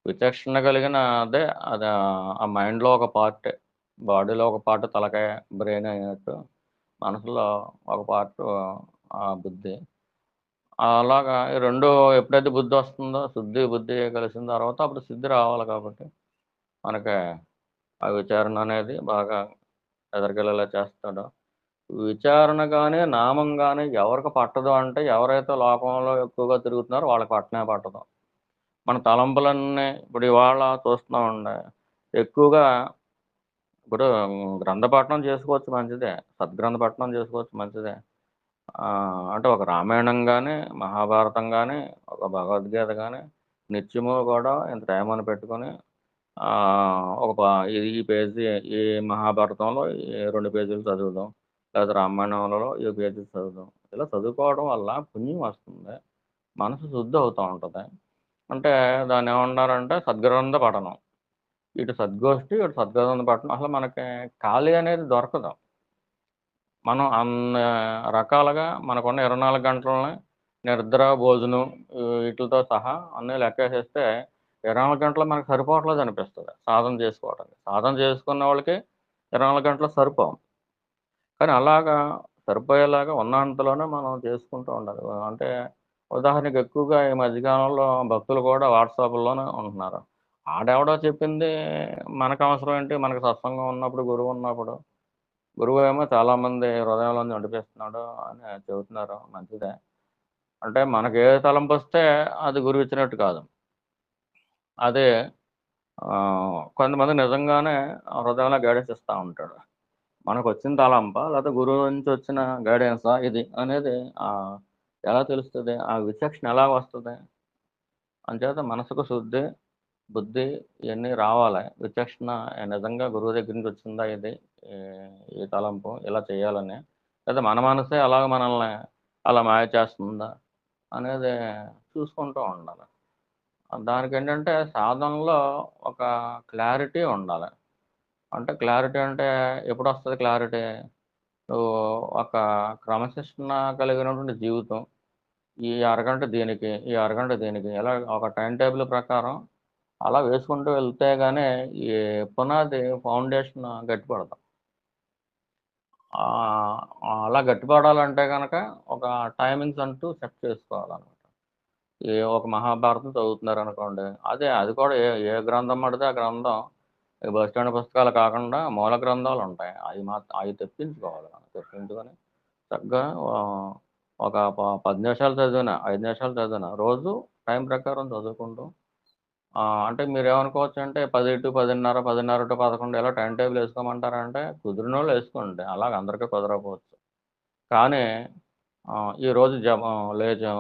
విచక్షణ కలిగిన అది ఆ మైండ్‌లో ఒక పార్టే. బాడీలో ఒక పార్ట్ తలకాయ, బ్రెయిన్ అయినట్టు మనసులో ఒక పార్టు బుద్ధి. అలాగా ఈ 2 ఎప్పుడైతే బుద్ధొస్తుందో శుద్ధి, బుద్ధి కలిసిన తర్వాత అప్పుడు సిద్ధి రావాలి కాబట్టి మనకి ఆ విచారణ అనేది బాగా ఎదరికెళ్ళేలా చేస్తాడు. విచారణ గాని, నామం గాని ఎవరికి పట్టదు అంటే ఎవరైతే లోకంలో ఎక్కువగా తిరుగుతున్నారో వాళ్ళకి పట్టనే పట్టదు. మన తలంపులన్నీ ఇప్పుడు ఇవాళ చూస్తున్నామండి. ఎక్కువగా ఇప్పుడు గ్రంథ పఠనం చేసుకోవచ్చు మంచిదే. సద్గ్రంథ పఠనం చేసుకోవచ్చు మంచిదే. అంటే ఒక రామాయణం గాని, మహాభారతం గాని, ఒక భగవద్గీత గాని నిత్యము కూడా ఇంత టైం అని పెట్టుకొని ఒక ఈ పేజీ ఈ మహాభారతంలో ఈ 2 పేజీలు చదువుదాం. లేదా రామాయణంలో ఈ పేజీలు చదువుదాం. ఇలా చదువుకోవడం వల్ల పుణ్యం వస్తుంది. మనసు శుద్ధి అవుతా ఉంటది. అంటే దాన్నేమన్నారంటే సద్గ్రంథ పఠనం. ఇటు సద్గోష్ఠి, ఇటు సద్గ్రంథ పఠనం. అసలు మనకి ఖాళీ అనేది దొరకదు. మనం అన్ని రకాలుగా మనకున్న 24 గంటలని నిద్ర, భోజనం వీటిలతో సహా అన్నీ లెక్కేసేస్తే 24 గంటలు మనకు సరిపోవట్లేదనిపిస్తది సాధన చేసుకోవడానికి. సాధన చేసుకున్న వాళ్ళకి 24 గంటలు సరిపోవు. కానీ అలాగా సరిపోయేలాగా ఉన్నంతలోనే మనం చేసుకుంటూ ఉండాలి. అంటే ఉదాహరణకి ఎక్కువగా ఈ మధ్య కాలంలో భక్తులు కూడా వాట్సాప్‌ల్లోనే ఉంటున్నారు. ఆడెవడో చెప్పింది మనకు అవసరం ఏంటి? మనకు సత్సంగం ఉన్నప్పుడు, గురువు ఉన్నప్పుడు. గురువేమో చాలామంది హృదయంలోంచి నడిపిస్తున్నాడు అని చెబుతున్నారు. మంచిదే. అంటే మనకు ఏ తలంపొస్తే అది గురువు ఇచ్చినట్టు కాదు. అదే కొంతమంది నిజంగానే హృదయంలో గైడెన్స్ ఇస్తా ఉంటాడు. మనకొచ్చిన తలంపా? లేతే గురువు నుంచి వచ్చిన గైడెన్సా ఇది అనేది ఎలా తెలుస్తది? ఆ విచక్షణ ఎలా వస్తది? అంచేత మనసుకు శుద్ధి, బుద్ధి ఇయన్నీ రావాలి. విచక్షణ నిజంగా గురువు దగ్గర నుంచి వచ్చిందా ఇది? ఈ ఈ తలంపు ఇలా చేయాలని. లేదా మన మనసే అలాగ మనల్ని అలా మాయ చేస్తుందా? అనేది చూసుకుంటూ ఉండాలి. దానికేంటంటే సాధనలో ఒక క్లారిటీ ఉండాలి. అంటే క్లారిటీ అంటే ఎప్పుడొస్తది క్లారిటీ? నువ్వు ఒక క్రమశిక్షణ కలిగినటువంటి జీవితం. ఈ అరగంట దీనికి, ఈ అరగంట దీనికి ఇలా ఒక టైమ్ టేబుల్ ప్రకారం అలా వేసుకుంటూ వెళ్తే గానీ ఈ పునాది ఫౌండేషన్ గట్టిపడదు. ఆహ్, అలా గట్టిపడాలంటే గనక ఒక టైమింగ్స్ అంటూ సెట్ చేసుకోవాలనమాట. ఒక మహాభారతం చదువుతున్నారనుకోండి. అది కూడా ఏ గ్రంథం పడితే ఆ గ్రంథం ఈ బస్ స్టాండ్ పుస్తకాలు కాకుండా మూల గ్రంథాలుంటాయి. అయి తెప్పించుకోవాలి మనం. తెప్పించుకొని చక్కగా ఒక 10 నిమిషాలు చదివినా, 5 నిమిషాలు చదివినా రోజు టైం ప్రకారం చదువుకుంటూ అంటే మీరేమనుకోవచ్చంటే 10-10:30, 10:30-11 ఇలా టైమ్ టేబుల్ ఏసుకోమంటారంటే కుదిరినోళ్ళు ఏసుకోండి. అలాగ అందరికీ కుదరకపోవచ్చు. కానీ ఈరోజు లేచాం.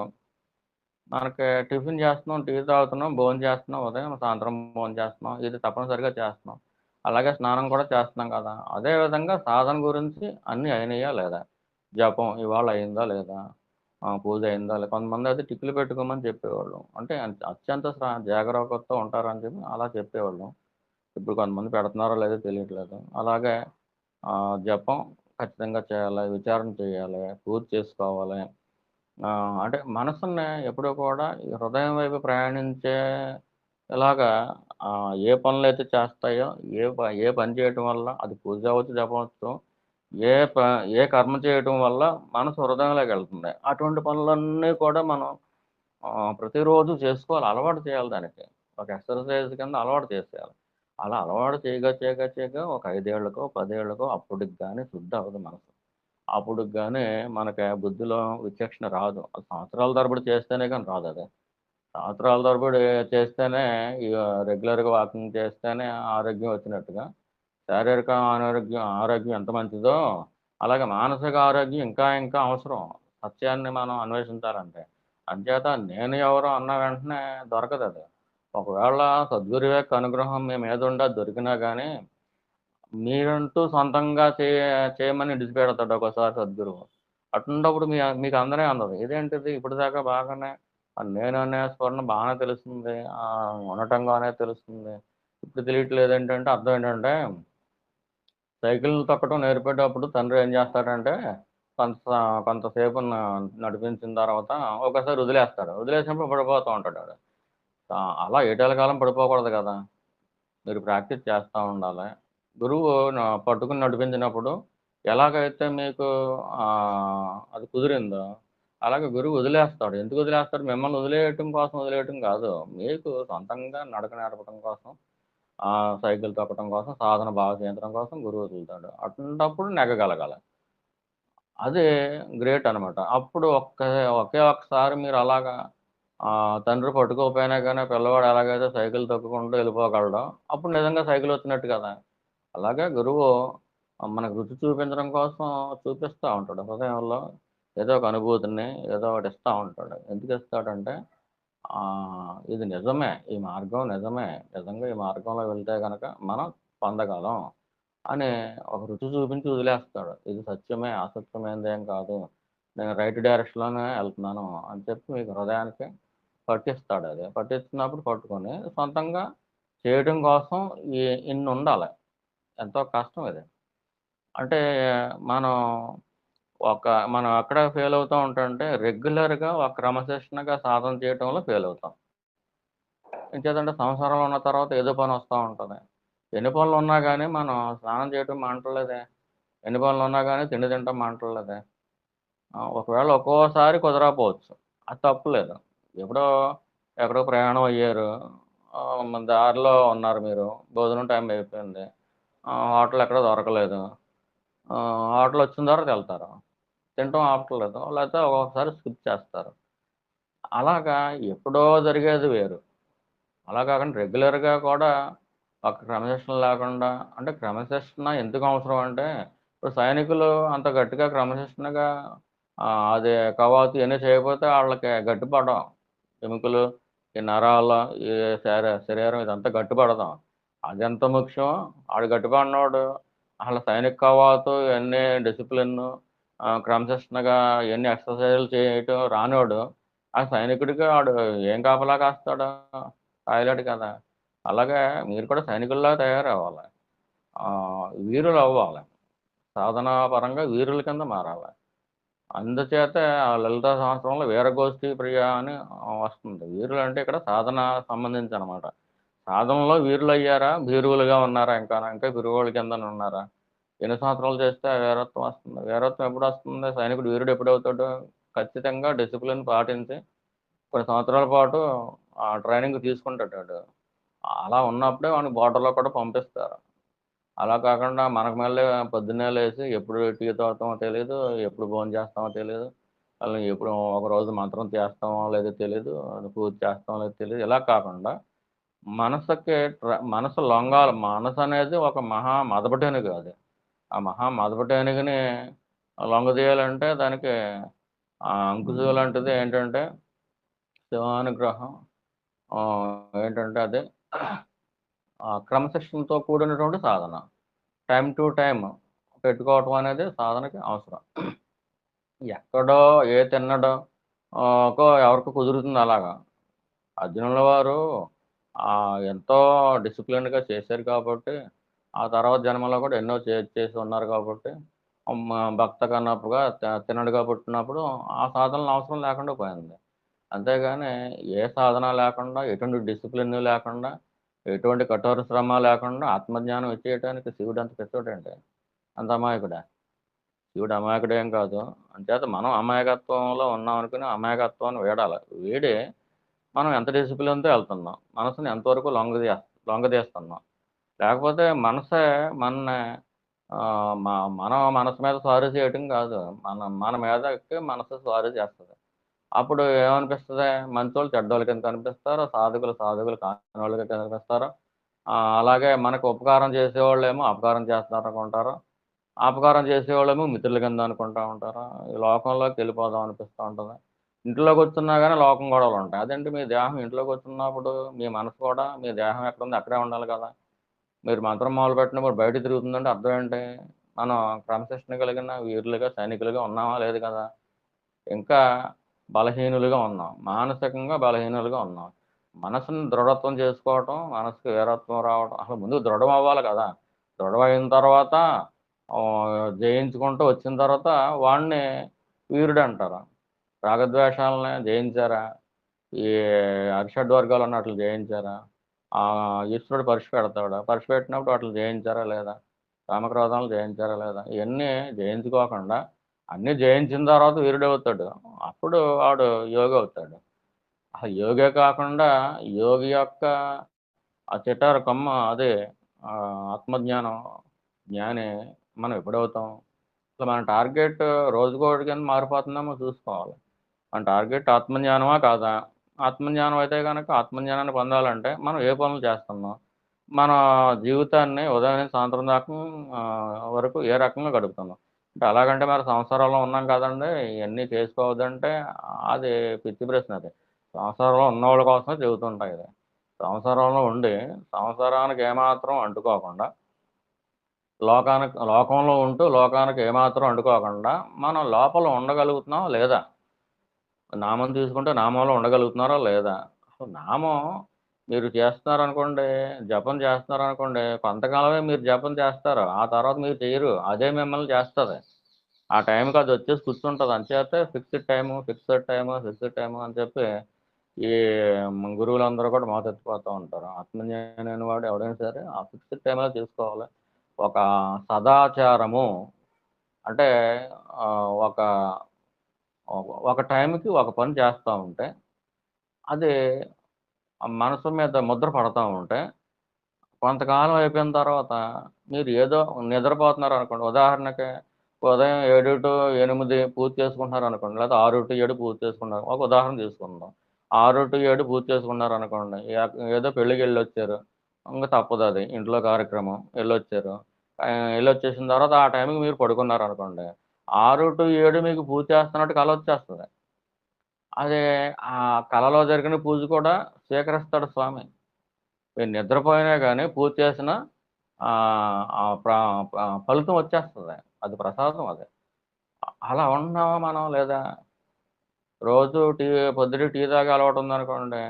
మనకి టిఫిన్ చేస్తున్నాం, టీ తాగుతున్నాం, భోంచేస్తున్నాం, ఉదయం, సాయంత్రం భోంచేస్తున్నాం. ఇది తప్పనిసరిగా చేస్తున్నాం. అలాగే స్నానం కూడా చేస్తున్నాం కదా! అదే విధంగా సాధన గురించి అన్నీ అయినయా లేదా? జపం ఇవాళ అయిందా లేదా? పూజ అయిందా లేదా? కొంతమందయితే టిక్‌లు పెట్టుకోమని చెప్పేవాళ్ళు. అంటే అత్యంత జాగరూకతతో ఉంటారని చెప్పి అలా చెప్పేవాళ్ళు. ఇప్పుడు కొంతమంది పెడుతున్నారో లేదో తెలియట్లేదు. అలాగే జపం ఖచ్చితంగా చేయాలి, విచారణ చేయాలి, పూజ చేసుకోవాలి. అంటే మనసుని ఎప్పుడూ కూడా ఈ హృదయం వైపు ప్రయాణించే ఇలాగా ఏ పనులైతే చేస్తాయో, ఏ పని చేయటం వల్ల అది పూజ అవ్వచ్చు, జపం అవ్వచ్చు. ఏ ప ఏ కర్మ చేయటం వల్ల మనసు హృదయంలోకెళ్తుంది. అటువంటి పనులన్నీ కూడా మనం ప్రతిరోజు చేసుకోవాలి. అలవాటు చేయాలి దానికి. ఒక ఎక్సర్‌సైజ్ కింద అలవాటు చేసేయాలి. అలా అలవాటు చేయగా ఒక 5 ఏళ్లకో, 10 ఏళ్లకో అప్పటికి గాని శుద్ధి అవ్వదు మనసు. అప్పుడుకి గాని మనకి బుద్ధిలో విచక్షణ రాదు. అది సంవత్సరాల తరబడి చేస్తేనే గాని రాదది. సంవత్సరాల తరబడి చేస్తేనే ఇగ రెగ్యులర్‌గా వాకింగ్ చేస్తేనే ఆరోగ్యం వచ్చినట్టుగా, శారీరక ఆరోగ్యం ఎంత మంచిదో, అలాగే మానసిక ఆరోగ్యం ఇంకా ఇంకా అవసరం. సత్యాన్ని మనం అన్వేషించాలంటే. అంచేత నేను ఎవరో అన్న వెంటనే దొరకదది. ఒకవేళ సద్గురు యొక్క అనుగ్రహం మీ మీదుండి అది దొరికినా గానీ మీరంటూ సొంతంగా చేయమని విడిచిపెడతాడు ఒక్కోసారి సద్గురువు. అటువంటప్పుడు మీకు అందనే అందదు. ఇదేంటిది ఇప్పటిదాకా బాగానే నేను అనే స్ఫురణ బాగానే తెలుస్తుంది. ఉండటంగానే తెలుస్తుంది. ఇప్పుడు తెలియట్లేదేంటంటే అర్థం ఏంటంటే, సైకిల్ తొక్కడం నేర్పేటప్పుడు తండ్రి ఏం చేస్తాడంటే, కొంత కొంతసేపు నడిపించిన తర్వాత ఒక్కోసారి వదిలేస్తాడు. వదిలేసినప్పుడు పడిపోతూ ఉంటాడాడు. అలా ఏటేళ్ల కాలం పడిపోకూడదు కదా! మీరు ప్రాక్టీస్ చేస్తా ఉండాలి. గురువు పట్టుకొని నడిపించినప్పుడు ఎలాగైతే మీకు అది కుదిరిందో, అలాగే గురువు వదిలేస్తాడు. ఎందుకు వదిలేస్తాడు? మిమ్మల్ని వదిలేయటం కోసం వదిలేయటం కాదు. మీకు సొంతంగా నడక నేర్పడం కోసం, సైకిల్ తొక్కడం కోసం, సాధన బాగా చేయించడం కోసం గురువు వదులుతాడు. అటువంటప్పుడు నెగ్గగలగాలి. అదే గ్రేట్ అనమాట. అప్పుడు ఒకే ఒక్కసారి మీరు అలాగా తండ్రి పట్టుకోకపోయినా గానీ, పిల్లవాడు ఎలాగైతే సైకిల్ తొక్కుకుంటూ వెళ్ళిపోగలడో, అప్పుడు నిజంగా సైకిల్ వచ్చినట్టు కదా! అలాగే గురువు మనకు రుచి చూపించడం కోసం చూపిస్తా ఉంటాడు. హృదయంలో ఏదో ఒక అనుభూతిని, ఏదో ఒకటి ఇస్తా ఉంటాడు. ఎందుకు ఇస్తాడంటే, ఇది నిజమే. ఈ మార్గం నిజమే. నిజంగా ఈ మార్గంలో వెళ్తే గనక మనం పొందగలం అని ఒక రుచి చూపించి వదిలేస్తాడు. ఇది సత్యమే, అసత్యమైనదేం కాదు. నేను రైట్ డైరెక్షన్‌లోనే ఎళ్తున్నాను అని చెప్పి మీకు హృదయానికి పట్టిస్తాడది. పట్టిస్తున్నప్పుడు పట్టుకొని సొంతంగా చేయడం కోసం ఇ ఇన్నుండాలి. ఎంతో కష్టం ఇది. అంటే మనం మనం ఎక్కడ ఫెయిల్ అవుతా ఉంటామంటే రెగ్యులర్‌గా ఒక క్రమశిక్షణగా సాధన చేయటంలో ఫెయిల్ అవుతాం. ఎంచేతంటే సంసారంలో ఉన్న తర్వాత ఏదో పనొస్తా ఉంటది. ఎన్ని పనులున్నా గానీ మనం స్నానం చేయటం మానట్లేదే. ఎన్ని పనులున్నా గానీ తిండి తినటం మానట్లేదే. ఒకవేళ ఒక్కోసారి కుదరకపోవచ్చు. అది తప్పులేదు. ఎప్పుడో ఎక్కడో ప్రయాణం అయ్యారు. మన దారిలో ఉన్నారు మీరు. భోజనం టైం అయిపోయింది. హోటల్ ఎక్కడ దొరకలేదు. హోటల్ వచ్చిన తర్వాత ఎళ్తారు. తినటం ఆపట్లేదు. లేకపోతే ఒక్కొక్కసారి స్కిప్ చేస్తారు. అలాగా ఎప్పుడో జరిగేది వేరు. అలా కాకుండా రెగ్యులర్‌గా కూడా ఒక క్రమశిక్షణ లేకుండా అంటే క్రమశిక్షణ ఎందుకు అవసరం అంటే, ఇప్పుడు సైనికులు అంత గట్టిగా క్రమశిక్షణగా అది కవాతు ఇయన్నీ చేయకపోతే ఆళ్ళకి గట్టిపడం. ఎముకలు, ఈ నరాలు, ఈ శరీరం ఇదంతా గట్టిపడతాం. అదెంత ముఖ్యమో ఆడు గట్టిపడినోడు అసలు సైనిక కవాతు ఇయన్నీ డిసిప్లిను క్రమశిక్షణగా ఇయన్నీ ఎక్సర్‌సైజులు చేయటం రానోడు, ఆ సైనికుడికి ఆడు ఏం కాపలా కాస్తాడు? కాయలేడు కదా! అలాగే మీరు కూడా సైనికుల్లాగా తయారవ్వాలి. వీరులవ్వాలి. సాధనా పరంగా వీరుల కింద మారాలి. అందుచేతే ఆ లలితా సహస్రంలో వీరగోష్ఠి ప్రియ అని వస్తుంది. వీరులంటే ఇక్కడ సాధన సంబంధించనమాట. సాధనలో వీరులయ్యారా? భీరువులుగా ఉన్నారా ఇంకాను? ఇంకా బిరువోళ్ళ కిందనే ఉన్నారా? ఎన్ని సంవత్సరాలు చేస్తే ఆ వీరత్వం వస్తుంది? వీరత్వం ఎప్పుడొస్తుంది? సైనికుడు వీరుడు ఎప్పుడవుతాడు? ఖచ్చితంగా డిసిప్లిన్ పాటించి కొన్ని సంవత్సరాల పాటు ట్రైనింగ్ తీసుకుంటాడాడు. అలా ఉన్నప్పుడే వాడిని బోర్డర్‌లో కూడా పంపిస్తారు. అలా కాకుండా మనకు మళ్ళీ పొద్దున్నే లేసి ఎప్పుడు టీ తాగుతామో తెలీదు, ఎప్పుడు భోంచేస్తామో తెలీదు. ఎప్పుడు ఒకరోజు మంత్రం చేస్తామో లేదో తెలీదు, పూజ చేస్తామో లేదో తెలీదు. ఇలా కాకుండా మనసుకి మనసు లొంగాలి. మనసనేది ఒక మహా మదపుటేనుగు అది. ఆ మహా మదపుటేనుగుని లొంగదీయాలంటే దానికి అంకుశం లాంటిది ఏంటంటే శివానుగ్రహం. ఏంటంటే అది క్రమశిక్షణతో కూడినటువంటి సాధన. టైమ్ టు టైమ్ పెట్టుకోవటం అనేది సాధనకి అవసరం. ఎక్కడో ఏ తిన్నడో ఎవరికో కుదురుతుంది అలాగా. అర్జునుల వారు ఎంతో డిసిప్లిన్డ్‌గా చేశారు కాబట్టి, ఆ తర్వాత జన్మలో కూడా ఎన్నో చేసి ఉన్నారు కాబట్టి, భక్త కన్నప్పగా తిన్నడగా పుట్టినప్పుడు ఆ సాధనలు అవసరం లేకుండా పోయింది. అంతేగాని ఏ సాధన లేకుండా, ఎటువంటి డిసిప్లిన్ లేకుండా, ఎటువంటి కఠోర శ్రమ లేకుండా ఆత్మజ్ఞానం ఇచ్చేయటానికి శివుడు అంత పిచ్చోడండి. అంత అమాయకుడా? శివుడు అమాయకుడేం కాదు. అంచేత మనం అమాయకత్వంలో ఉన్నామనుకుని అమాయకత్వాన్ని వీడాలి. వీడి మనం ఎంత డిసిప్లిన్‌తో ఎళ్తున్నాం. మనసుని ఎంతవరకు లొంగదీస్తున్నాం. లేకపోతే మనసే మనని మనం మనసు మీద స్వారీ చేయటం కాదు. మన మీదకి మనసు స్వారీ చేస్తది. అప్పుడు ఏమనిపిస్తది? మంచోళ్ళు చెడ్డోళ్ళ కింద కనిపిస్తారు. సాధకులు సాధకులు కానివాళ్ళుగా కనిపిస్తారు. అలాగే మనకు ఉపకారం చేసేవాళ్ళేమో అపకారం చేస్తున్నారనుకుంటారు. అపకారం చేసేవాళ్ళేమో మిత్రుల కింద అనుకుంటా ఉంటారు. ఈ లోకంలోకెళ్ళిపోదాం అనిపిస్తా ఉంటది. ఇంట్లో కూర్చున్నా గాని లోకం గొడవలుంటాయి. అదేంటి మీ దేహం ఇంట్లో కూర్చున్నప్పుడు మీ మనసు కూడా మీ దేహం ఎక్కడుందో అక్కడే ఉండాలి కదా! మీరు మంత్రం మొదలుపెట్టినప్పుడు బయట తిరుగుతుందంటే అర్థం ఏంటి? మనం క్రమశిక్షణ కలిగిన వీరులుగా, సైనికులుగా ఉన్నామా? లేదు కదా! ఇంకా బలహీనులుగా ఉన్నాం. మానసికంగా బలహీనులుగా ఉన్నాం. మనసుని దృఢత్వం చేసుకోవటం, మనసుకి వీరత్వం రావటం అసలు ముందు దృఢం అవ్వాలి కదా! దృఢమైన తర్వాత జయించుకుంటూ వచ్చిన తర్వాత వాడిని వీరుడంటారు. రాగద్వేషాలని జయించారా? ఈ అరిషడ్వర్గాలు ఉన్నట్లు జయించారా? ఈశ్వరుడు పరీక్ష పెడతాడు. పరీక్ష పెట్టినప్పుడు వాటిని జయించారా లేదా? కామక్రోధాలను జయించారా లేదా? ఇయన్నీ జయించుకోకుండా అన్నీ జయించిన తర్వాత వీరుడవుతాడు. అప్పుడు వాడు యోగి అవుతాడు. అసలు యోగే కాకుండా యోగి యొక్క ఆ చిటారు కొమ్మ అదే ఆత్మజ్ఞానం జ్ఞాని మనం ఎప్పుడవుతాం? అసలు మన టార్గెట్ రోజుకోటి కింద మారిపోతుందేమో చూసుకోవాలి. మన టార్గెట్ ఆత్మజ్ఞానమా కాదా? ఆత్మజ్ఞానం అయితే గనక ఆత్మజ్ఞానాన్ని పొందాలంటే మనం ఏ పనులు చేస్తున్నాం? మన జీవితాన్ని ఉదయం నుంచి సాయంత్రం దాకా వరకు ఏ రకంగా గడుపుతున్నాం? అంటే అలాగంటే మరి సంసారంలో ఉన్నాం కదండీ! ఇయన్నీ చేసుకోవద్దంటే అది పిచ్చి ప్రశ్న అది. సంసారంలో ఉన్నోళ్ళ కోసమే చెబుతుంటా ఇది. సంసారంలో ఉండి సంసారానికి ఏమాత్రం అంటుకోకుండా లోకంలో ఉంటూ లోకానికి ఏమాత్రం అంటుకోకుండా మనం లోపల ఉండగలుగుతున్నామా లేదా? నామం తీసుకుంటే నామంలో ఉండగలుగుతున్నారా లేదా? అసలు నామం మీరు చేస్తున్నారనుకోండి, జపం చేస్తున్నారనుకోండి, కొంతకాలమే మీరు జపం చేస్తారు. ఆ తర్వాత మీరు చెయ్యరు. అదే మిమ్మల్ని చేస్తది. ఆ టైంకి అదొచ్చేసి కూర్చుంటది. అంచేతే ఫిక్స్‌డ్ టైము అని చెప్పి ఈ గురువులందరూ కూడా మోతెత్తిపోతూ ఉంటారు. ఆత్మజ్ఞాని అనేవాడు ఎవడైనా సరే ఆ ఫిక్స్‌డ్ టైమ్‌లో చేసుకోవాలి. ఒక సదాచారము అంటే ఒక ఒక టైంకి ఒక పని చేస్తా ఉంటే, అది ఆ మనసు మీద ముద్ర పడతా ఉంటే కొంతకాలం అయిపోయిన తర్వాత మీరు ఏదో నిద్రపోతున్నారు అనుకోండి. ఉదాహరణకి ఉదయం 7-8 పూర్తి చేసుకుంటున్నారు అనుకోండి. లేదా 6-7 పూర్తి చేసుకున్నారు. ఒక ఉదాహరణ తీసుకుందాం. 6-7 పూర్తి చేసుకున్నారు అనుకోండి. ఏదో పెళ్ళికి వెళ్ళొచ్చారు. ఇంక తప్పదు అది. ఇంట్లో కార్యక్రమం వెళ్ళొచ్చారు. వెళ్ళొచ్చేసిన తర్వాత ఆ టైంకి మీరు పడుకున్నారు అనుకోండి. 6-7 మీకు పూజ చేస్తున్నట్టు కల వచ్చేస్తుంది. అదే ఆ కలలో జరిగిన పూజ కూడా స్వీకరిస్తాడు స్వామి. మీరు నిద్రపోయినా గానీ పూజ చేసినా ఆ ఫలితం వచ్చేస్తది. అది ప్రసాదం అది. అలా ఉంటున్నామా మనం లేదా? రోజు పొద్దున్న టీ తాగే అలవాటు ఉందనుకోండి.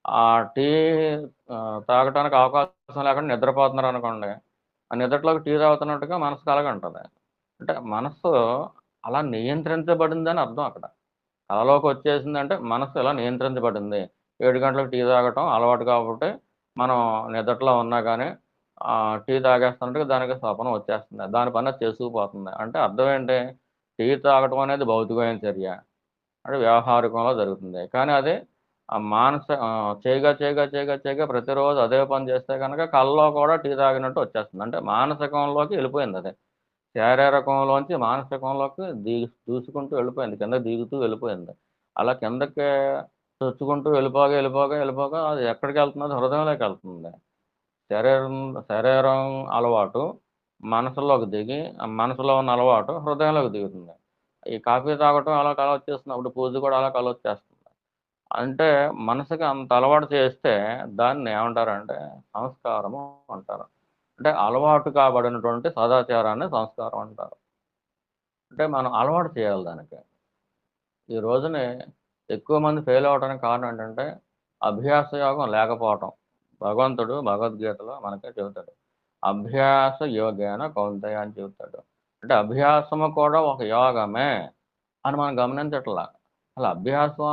ఆ టీ తాగటానికి అవకాశం లేకుండా నిద్రపోతున్నారనుకోండి. ఆ నిద్రలోకి టీ తాగుతున్నట్టుగా మనసు కలగంటది. అంటే మనస్సు అలా నియంత్రించబడిందని అర్థం అక్కడ. కలలోకొచ్చేసిందంటే మనస్సు ఇలా నియంత్రించబడింది. 7 గంటలకు టీ తాగటం అలవాటు కాబట్టి, మనం నిద్దట్లో ఉన్నా గానీ టీ తాగేస్తుంటే దానికి స్వప్నం వచ్చేస్తుంది. దాని పని అది చేసుకుపోతుంది. అంటే అర్థం ఏంటి? టీ తాగటం అనేది భౌతికమైన చర్య. అంటే వ్యవహారికంలో జరుగుతుంది. కానీ అది చేయగా ప్రతిరోజు అదే పని చేస్తే గనక కల్లో కూడా టీ తాగినట్టు వచ్చేస్తుంది. అంటే మానసికంలోకి వెళ్ళిపోయిందది. శారీరకంలోంచి మానసికంలోకి దూసుకుంటూ వెళ్ళిపోయింది. కిందకి దిగుతూ వెళ్ళిపోయింది. అలా కిందకి చొచ్చుకుంటూ వెళ్ళిపోగా అది ఎక్కడికెళ్తున్నది? హృదయంలోకెళ్తుంది. శరీరం శరీరం అలవాటు మనసులోకి దిగి, ఆ మనసులో ఉన్న అలవాటు హృదయంలోకి దిగుతుంది. ఈ కాఫీ తాగటం అలా కలొచ్చేస్తుంది. అప్పుడు పూజ కూడా అలా కలొచ్చేస్తుంది. అంటే మనసుకి అంత అలవాటు చేస్తే దాన్ని ఏమంటారంటే సంస్కారము అంటారు. అంటే అలవాటు కాబడినటువంటి సదాచారాన్ని సంస్కారం అంటారు. అంటే మనం అలవాటు చేయాలి దానికి. ఈ రోజుని ఎక్కువ మంది ఫెయిల్ అవ్వడానికి కారణం ఏంటంటే, అభ్యాస యోగం లేకపోవటం. భగవంతుడు భగవద్గీతలో మనకే చెబుతాడు. అభ్యాస యోగేన కౌంతేయ అని చెబుతాడు. అంటే అభ్యాసము కూడా ఒక యోగమే అని మనం గమనించట్లా. అసలు అభ్యాసం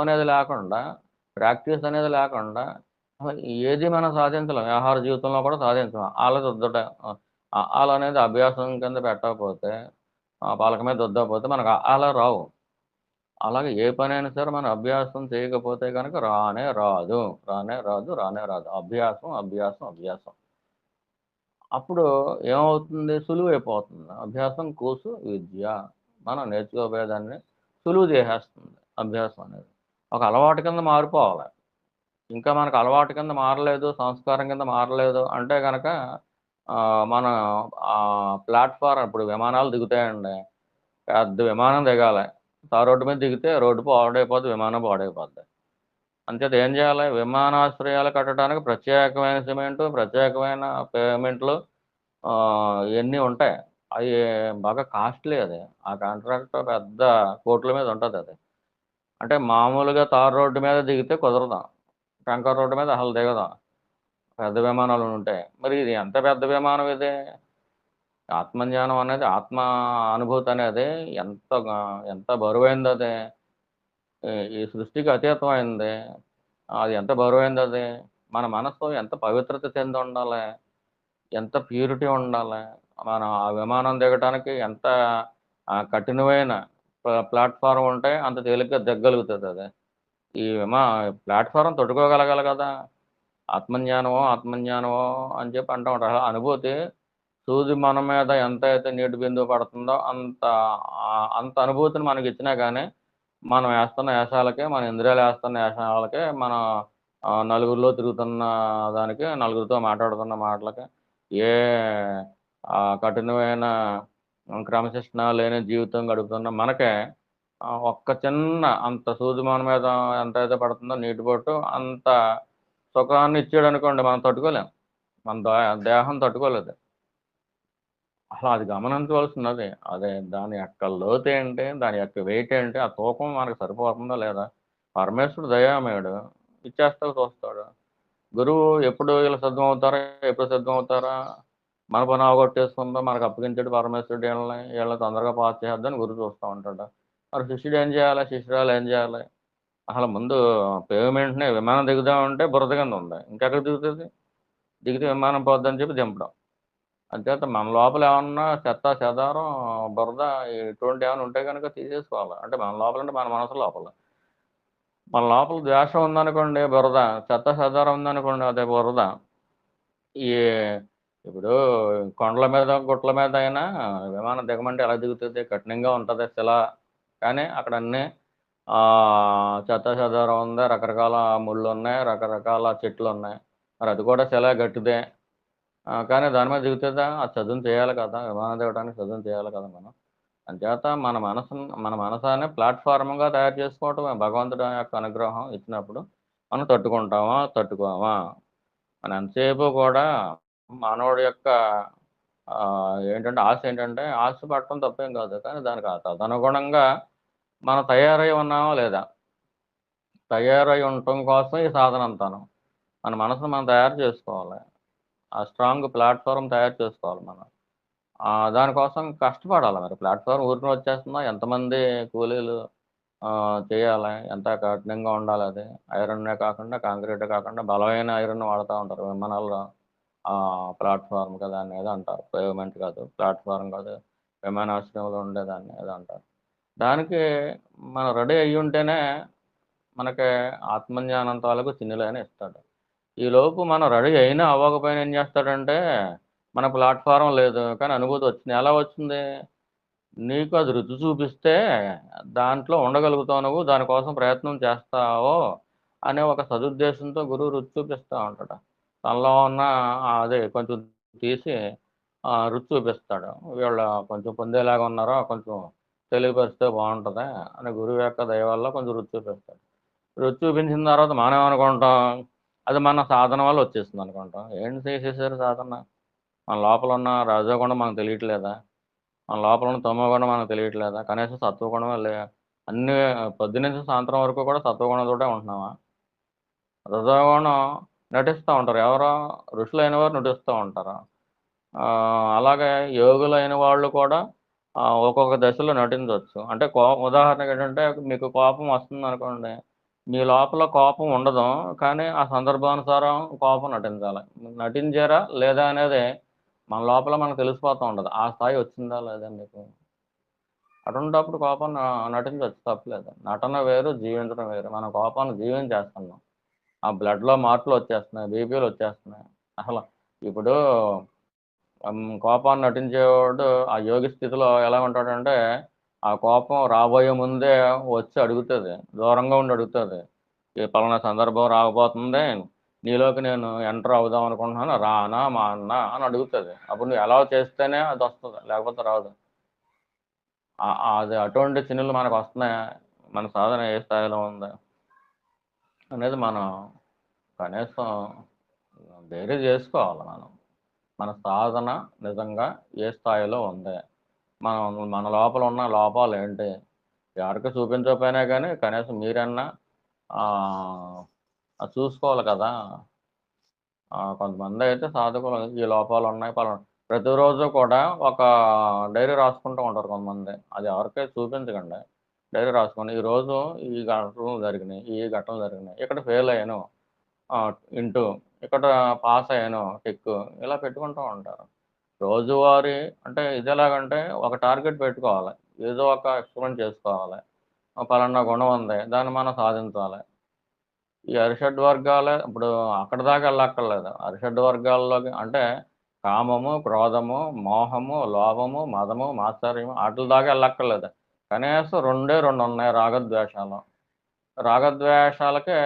అనేది లేకుండా, ప్రాక్టీస్ అనేది లేకుండా అసలు ఏది మనం సాధించలేం. వ్యవహార జీవితంలో కూడా సాధించలేం. ఆళ్ళదుద్దట అనేది అభ్యాసం కింద పెట్టకపోతే పలక మీద రుద్దకపోతే మనకు అఆలు రావు. అలాగే ఏ పనైనా సరే మనం అభ్యాసం చేయకపోతే గనక రానే రాదు. అభ్యాసం. అప్పుడు ఏమవుతుంది? సులువైపోతుంది. అభ్యాసం కూసు విద్య. మనం నేర్చుకోబోయేదాన్ని సులువు చేసేస్తుంది అభ్యాసం అనేది. ఒక అలవాటు కింద మారిపోవాలి. ఇంకా మనకు అలవాటు కింద మారలేదు, సంస్కారం కింద మారలేదు అంటే గనక మనం ప్లాట్‌ఫారం ఇప్పుడు విమానాలు దిగుతాయండి. పెద్ద విమానం దిగాలి. తార్ రోడ్డు మీద దిగితే రోడ్డు పాడైపోద్ది, విమానం పాడైపోద్ది. అంచేత ఏం చేయాలి? విమానాశ్రయాలు కట్టడానికి ప్రత్యేకమైన సిమెంటు, ప్రత్యేకమైన పేమెంట్లు ఇయన్నీ ఉంటాయి. అయి బాగా కాస్ట్‌లీ అది. ఆ కాంట్రాక్ట్ పెద్ద కోట్ల మీద ఉంటదది. అంటే మామూలుగా తార్ రోడ్డు మీద దిగితే కుదరదు. కంకర రోడ్డు మీద అసలు దిగదు. పెద్ద విమానాలుంటాయి. మరి ఇది ఎంత పెద్ద విమానం ఇది? ఆత్మజ్ఞానం అనేది అనుభూతి అనేది ఎంత బరువైందది. ఈ సృష్టికి అతీతమైంది. అది ఎంత బరువైందది. మన మనస్సు ఎంత పవిత్రత చెంది ఉండాలి. ఎంత ప్యూరిటీ ఉండాలి. మనం ఆ విమానం దిగటానికి ఎంత కఠినమైన ప్లాట్‌ఫార్మ్ ఉంటే అంత తేలిగ్గా దిగ్గలుగుతదది. ఈ ప్లాట్‌ఫార్మ్ తట్టుకోగలగాలి కదా! ఆత్మజ్ఞానమో అని చెప్పి అంటూ ఉంటారు. అనుభూతి సూది మన మీద ఎంతైతే నీటి బిందువు పడుతుందో అంత అనుభూతిని మనకిచ్చినా గానీ, మనం ఏస్తున్న ఏషాలకే, మన ఇంద్రియాలు ఏస్తున్న ఏషాలకే, మనం నలుగురిలో తిరుగుతున్న దానికి, నలుగురితో మాట్లాడుతున్న మాటలకి, ఏ కఠినమైన క్రమశిక్షణ లేని జీవితం గడుపుతున్న మనకే ఒక్క చిన్న అంత సూది మన మీద ఎంతైతే పడుతుందో నీటి బొట్టు అంత సుఖాన్ని ఇచ్చాడనుకోండి మనం తట్టుకోలేం. మన దేహం తట్టుకోలేదు. అసలు అది గమనించవలసినది. అదే దాని యొక్క లోతేంటి? దాని యొక్క వెయిట్ ఏంటి? ఆ తూకం మనకు సరిపోతుందా లేదా? పరమేశ్వరుడు దయామయుడు. ఇచ్చేస్తాడు చూస్తాడు. గురువు ఎప్పుడు ఈళ్ళు సిద్ధమవుతారా? ఎప్పుడు సిద్ధమవుతారా? మన పని అవగొట్టేసుకుందాం మనకు అప్పగించాడు పరమేశ్వరుడు ఈళ్ళని. ఈళ్ళని తొందరగా పాస్ చేసేద్దామని గురువు చూస్తా ఉంటాడు. మరి శిష్యుడు ఏం చేయాలి? శిష్యురాలు ఏం చేయాలి? అసలు ముందు పేమెంట్‌ని విమానం దిగుదామంటే బురద కింద ఉంది. ఇంకెక్కడ దిగుతది? దిగితే విమానం పోద్దని చెప్పి దింపడం. అంచేత మన లోపల ఏమన్నా చెత్త, చెదారం, బురద ఇటువంటివేమన్నా ఉంటే గనక తీసేసుకోవాలి. అంటే మన లోపల అంటే మన మనసు లోపల. మన లోపల ద్వేషం ఉందనుకోండి బురద, చెత్త చెదారం ఉందనుకోండి అదే బురద. ఈ ఇప్పుడు కొండల మీద, గుట్టల మీద అయినా విమానం దిగమంటే ఎలా దిగుతుంది? కఠినంగా ఉంటుంది శిల. కానీ అక్కడ అన్నీ చెత్త చెదారం ఉంది, రకరకాల ముళ్ళు ఉన్నాయి, రకరకాల చెట్లు ఉన్నాయి. మరి అది కూడా శిల గట్టిదే. కానీ దాని మీద దిగుతుందా? ఆ చదును చేయాలి కదా! విమానం దిగడానికి చదును చేయాలి కదా మనం. అంచేత మన మనసాన్ని ప్లాట్‌ఫార్మ్‌గా తయారు చేసుకోవటమే భగవంతుడి యొక్క అనుగ్రహం ఇచ్చినప్పుడు. మనం తట్టుకుంటామా? తట్టుకోమా? మనం ఎంతసేపు కూడా మానవుడి యొక్క ఏంటంటే ఆశ ఏంటంటే ఆశ పడటం తప్పేం కాదు. కానీ దానికి తదనుగుణంగా మనం తయారై ఉన్నామా లేదా? తయారై ఉండటం కోసం ఈ సాధన అంతాను. మన మనసును మనం తయారు చేసుకోవాలి. ఆ స్ట్రాంగ్ ప్లాట్‌ఫార్మ్ తయారు చేసుకోవాలి మనం. దానికోసం కష్టపడాలి మరి. ప్లాట్‌ఫార్మ్ ఊరికనే వచ్చేస్తుందా? ఎంతమంది కూలీలు చేయాలి? ఎంత కఠినంగా ఉండాలది. ఐరన్నే కాకుండా, కాంక్రీటే కాకుండా బలమైన ఐరన్ వాడతా ఉంటారు విమానాల్లో. ప్లాట్‌ఫార్మ్‌కి దాన్నేదో అంటారు. పేవ్‌మెంట్ కాదు, ప్లాట్‌ఫార్మ్ కాదు, విమానాశ్రయంలో ఉండేదాన్ని ఏదో అంటారు. దానికి మనం రెడీ అయ్యుంటేనే మనకి ఆత్మజ్ఞానం తాలూకు చిన్నులైన ఇస్తాడు. ఈలోపు మనం రెడీ అయినా అవ్వకపోయినా ఏం చేస్తాడంటే, మన ప్లాట్‌ఫార్మ్ లేదు. కానీ అనుభూతి వచ్చింది. ఎలా వచ్చింది? నీకు అది రుచి చూపిస్తే దాంట్లో ఉండగలుగుతావు నువ్వు. దానికోసం ప్రయత్నం చేస్తావు అనే ఒక సదుద్దేశంతో గురువు రుచి చూపిస్తా ఉంటాడు. తనలో ఉన్న అదే కొంచెం తీసి రుచి చూపిస్తాడు. వీళ్ళు కొంచెం పొందేలాగా ఉన్నారో కొంచెం తెలియపరిస్తే బావుంటది అని గురువు యొక్క దయ వల్ల కొంచెం రుచి చూపిస్తాడు. రుచి చూపించిన తర్వాత మనం ఏమనుకుంటాం? అది మన సాధన వల్ల వచ్చేసిందనుకుంటాం. ఏంటి చేసేసారు సాధన? మన లోపల ఉన్న రజోగుణం మనకు తెలియట్లేదా? మన లోపల ఉన్న తమోగుణం మనకు తెలియట్లేదా? కనీసం సత్వగుణమే అన్నీ పొద్దున్నుంచి సాయంత్రం వరకు కూడా సత్వగుణంతోటే ఉంటున్నామా? రజోగుణం నటిస్తా ఉంటారు. ఎవరు? ఋషులైన వారు నటిస్తూ ఉంటారు. అలాగే యోగులైన వాళ్ళు కూడా ఒక్కొక్క దశలో నటించొచ్చు. అంటే ఉదాహరణకేంటంటే మీకు కోపం వస్తుందనుకోండి. మీ లోపల కోపం ఉండదు. కానీ ఆ సందర్భానుసారం కోపం నటించాలి. నటించారా లేదా అనేది మన లోపల మనకు తెలిసిపోతూ ఉంటది. ఆ స్థాయి వచ్చిందా లేదా మీకు? అటువంటప్పుడు కోపం నటించొచ్చు తప్పులేదు. నటన వేరు, జీవించడం వేరు. మనం కోపాన్ని జీవించేస్తున్నాం. ఆ బ్లడ్‌లో మార్పులొచ్చేస్తున్నాయి. బీపీలొచ్చేస్తున్నాయి. అసలు ఇప్పుడు కోపాన్ని నటించేవాడు ఆ యోగి స్థితిలో ఎలా ఉంటాడంటే, ఆ కోపం రాబోయే ముందే వచ్చి అడుగుతది. దూరంగా ఉండి అడుగుతది. ఈ పలానా సందర్భం రాబోతుంది. నీలోకి నేను ఎంటర్ అవుదాం అనుకుంటున్నాను. రానా? మాననా? అని అడుగుతది. అప్పుడు నువ్వు అలౌ చేస్తేనే అదొస్తది. లేకపోతే రాదు. అది అటువంటి చిన్నులు మనకొస్తున్నాయా? మన సాధన ఏ స్థాయిలో ఉంది? అనేది మనం కనీసం బేరీజు జేసుకోవాలి మనం. మన సాధన నిజంగా ఏ స్థాయిలో ఉంది? మనం మన లోపల ఉన్న లోపాలేంటి? ఎవరికీ చూపించకపోయినా గానీ కనీసం మీరన్నా ఆహ్, అది చూసుకోవాలి కదా! కొంతమందయితే సాధకులు ఈ లోపాలున్నాయి ప్రతిరోజు కూడా ఒక డైరీ రాసుకుంటూ ఉంటారు కొంతమంది. అది ఎవరికీ చూపించకండి. డైరీ రాసుకొని ఈరోజు ఈ ఘటనలు జరిగినాయి. ఈ ఘటనలు జరిగినాయి. ఇక్కడ ఫెయిల్ అయ్యాను. ఇంటూ ఇక్కడ పాస్ అయ్యాను టిక్కు. ఇలా పెట్టుకుంటూ ఉంటారు. రోజువారీ అంటే ఇదెలాగంటే ఒక టార్గెట్ పెట్టుకోవాలి. ఏదో ఒక ఎక్స్‌పెరిమెంట్ చేసుకోవాలి. పలానా గుణం ఉంది. దాన్ని మనం సాధించాలి. ఈ అరిషడ్ వర్గాలే ఇప్పుడు అక్కడి దాకా ఎళ్ళక్కర్లేదు. అరిషడ్ వర్గాల్లోకి అంటే కామము, క్రోధము, మోహము, లోభము, మదము, మాత్సర్యము ఆటిల దాకా ఎళ్ళక్కర్లేదు. కనీసం రెండే రెండున్నాయి రాగద్వేషాలు. రాగద్వేషాలకే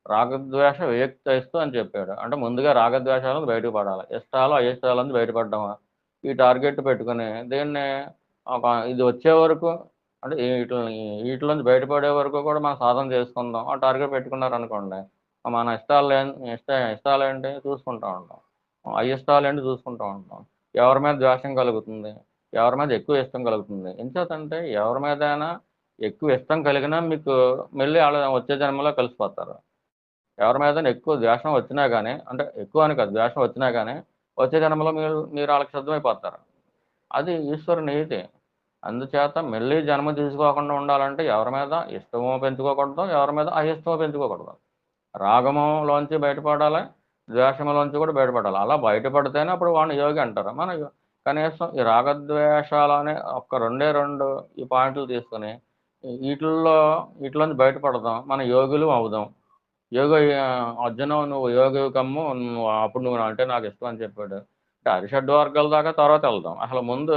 రాగద్వేష వియుక్తైస్తు అని చెప్పాడు. అంటే ముందుగా రాగద్వేషాల నుంచి బయటకు పడాలి. ఇష్టాలు, అయిష్టాల నుంచి బయటపడ్డామా, ఈ టార్గెట్ పెట్టుకొని దీన్ని ఒక ఇది వచ్చే వరకు అంటే ఈటిలోంచి బయటపడే వరకు కూడా మనం సాధన చేసుకుందాం. ఆ టార్గెట్ పెట్టుకున్నారనుకోండి, మన ఇష్టాలేంటి చూసుకుంటా ఉంటాం. అయిష్టాలేంటి చూసుకుంటా ఉంటాం. ఎవరి మీద ద్వేషం కలుగుతుంది, ఎవరి మీద ఎక్కువ ఇష్టం కలుగుతుంది. ఎంచేతంటే ఎవరి మీదైనా ఎక్కువ ఇష్టం కలిగినా మీకు మళ్ళీ ఆళ్ళు వచ్చే జన్మలో కలిసిపోతారు. ఎవరి మీదైనా ఎక్కువ ద్వేషం వచ్చినా గానీ, అంటే ఎక్కువ అని కాదు ద్వేషం వచ్చినా గానీ, వచ్చే జన్మలో మీరు ఆళ్ళకి సిద్ధమైపోతారు. అది ఈశ్వరుని నియతి. అందుచేత మళ్ళీ జన్మ తీసుకోకుండా ఉండాలంటే ఎవరి మీద ఇష్టమో పెంచుకోకూడదు, ఎవరి మీద అయిష్టమో పెంచుకోకూడదు. రాగములోంచి బయటపడాలి, ద్వేషములోంచి కూడా బయటపడాలి. అలా బయటపడితేనే అప్పుడు వాడిని యోగి అంటారు. కనీసం ఈ రాగద్వేషాలనే ఒక్క రెండే 2 ఈ పాయింట్లు తీసుకొని, వీటిల్లో వీటిలోంచి బయటపడదాం, మన యోగులు అవుదాం. యోగ అర్జున నువ్వు యోగి కమ్ము, నువ్వు అప్పుడు నువ్వు అంటే నాకు ఇష్టం అని చెప్పాడు. అంటే అరిషడ్ వర్గాల దాకా తర్వాత వెళ్దాం. అసలు ముందు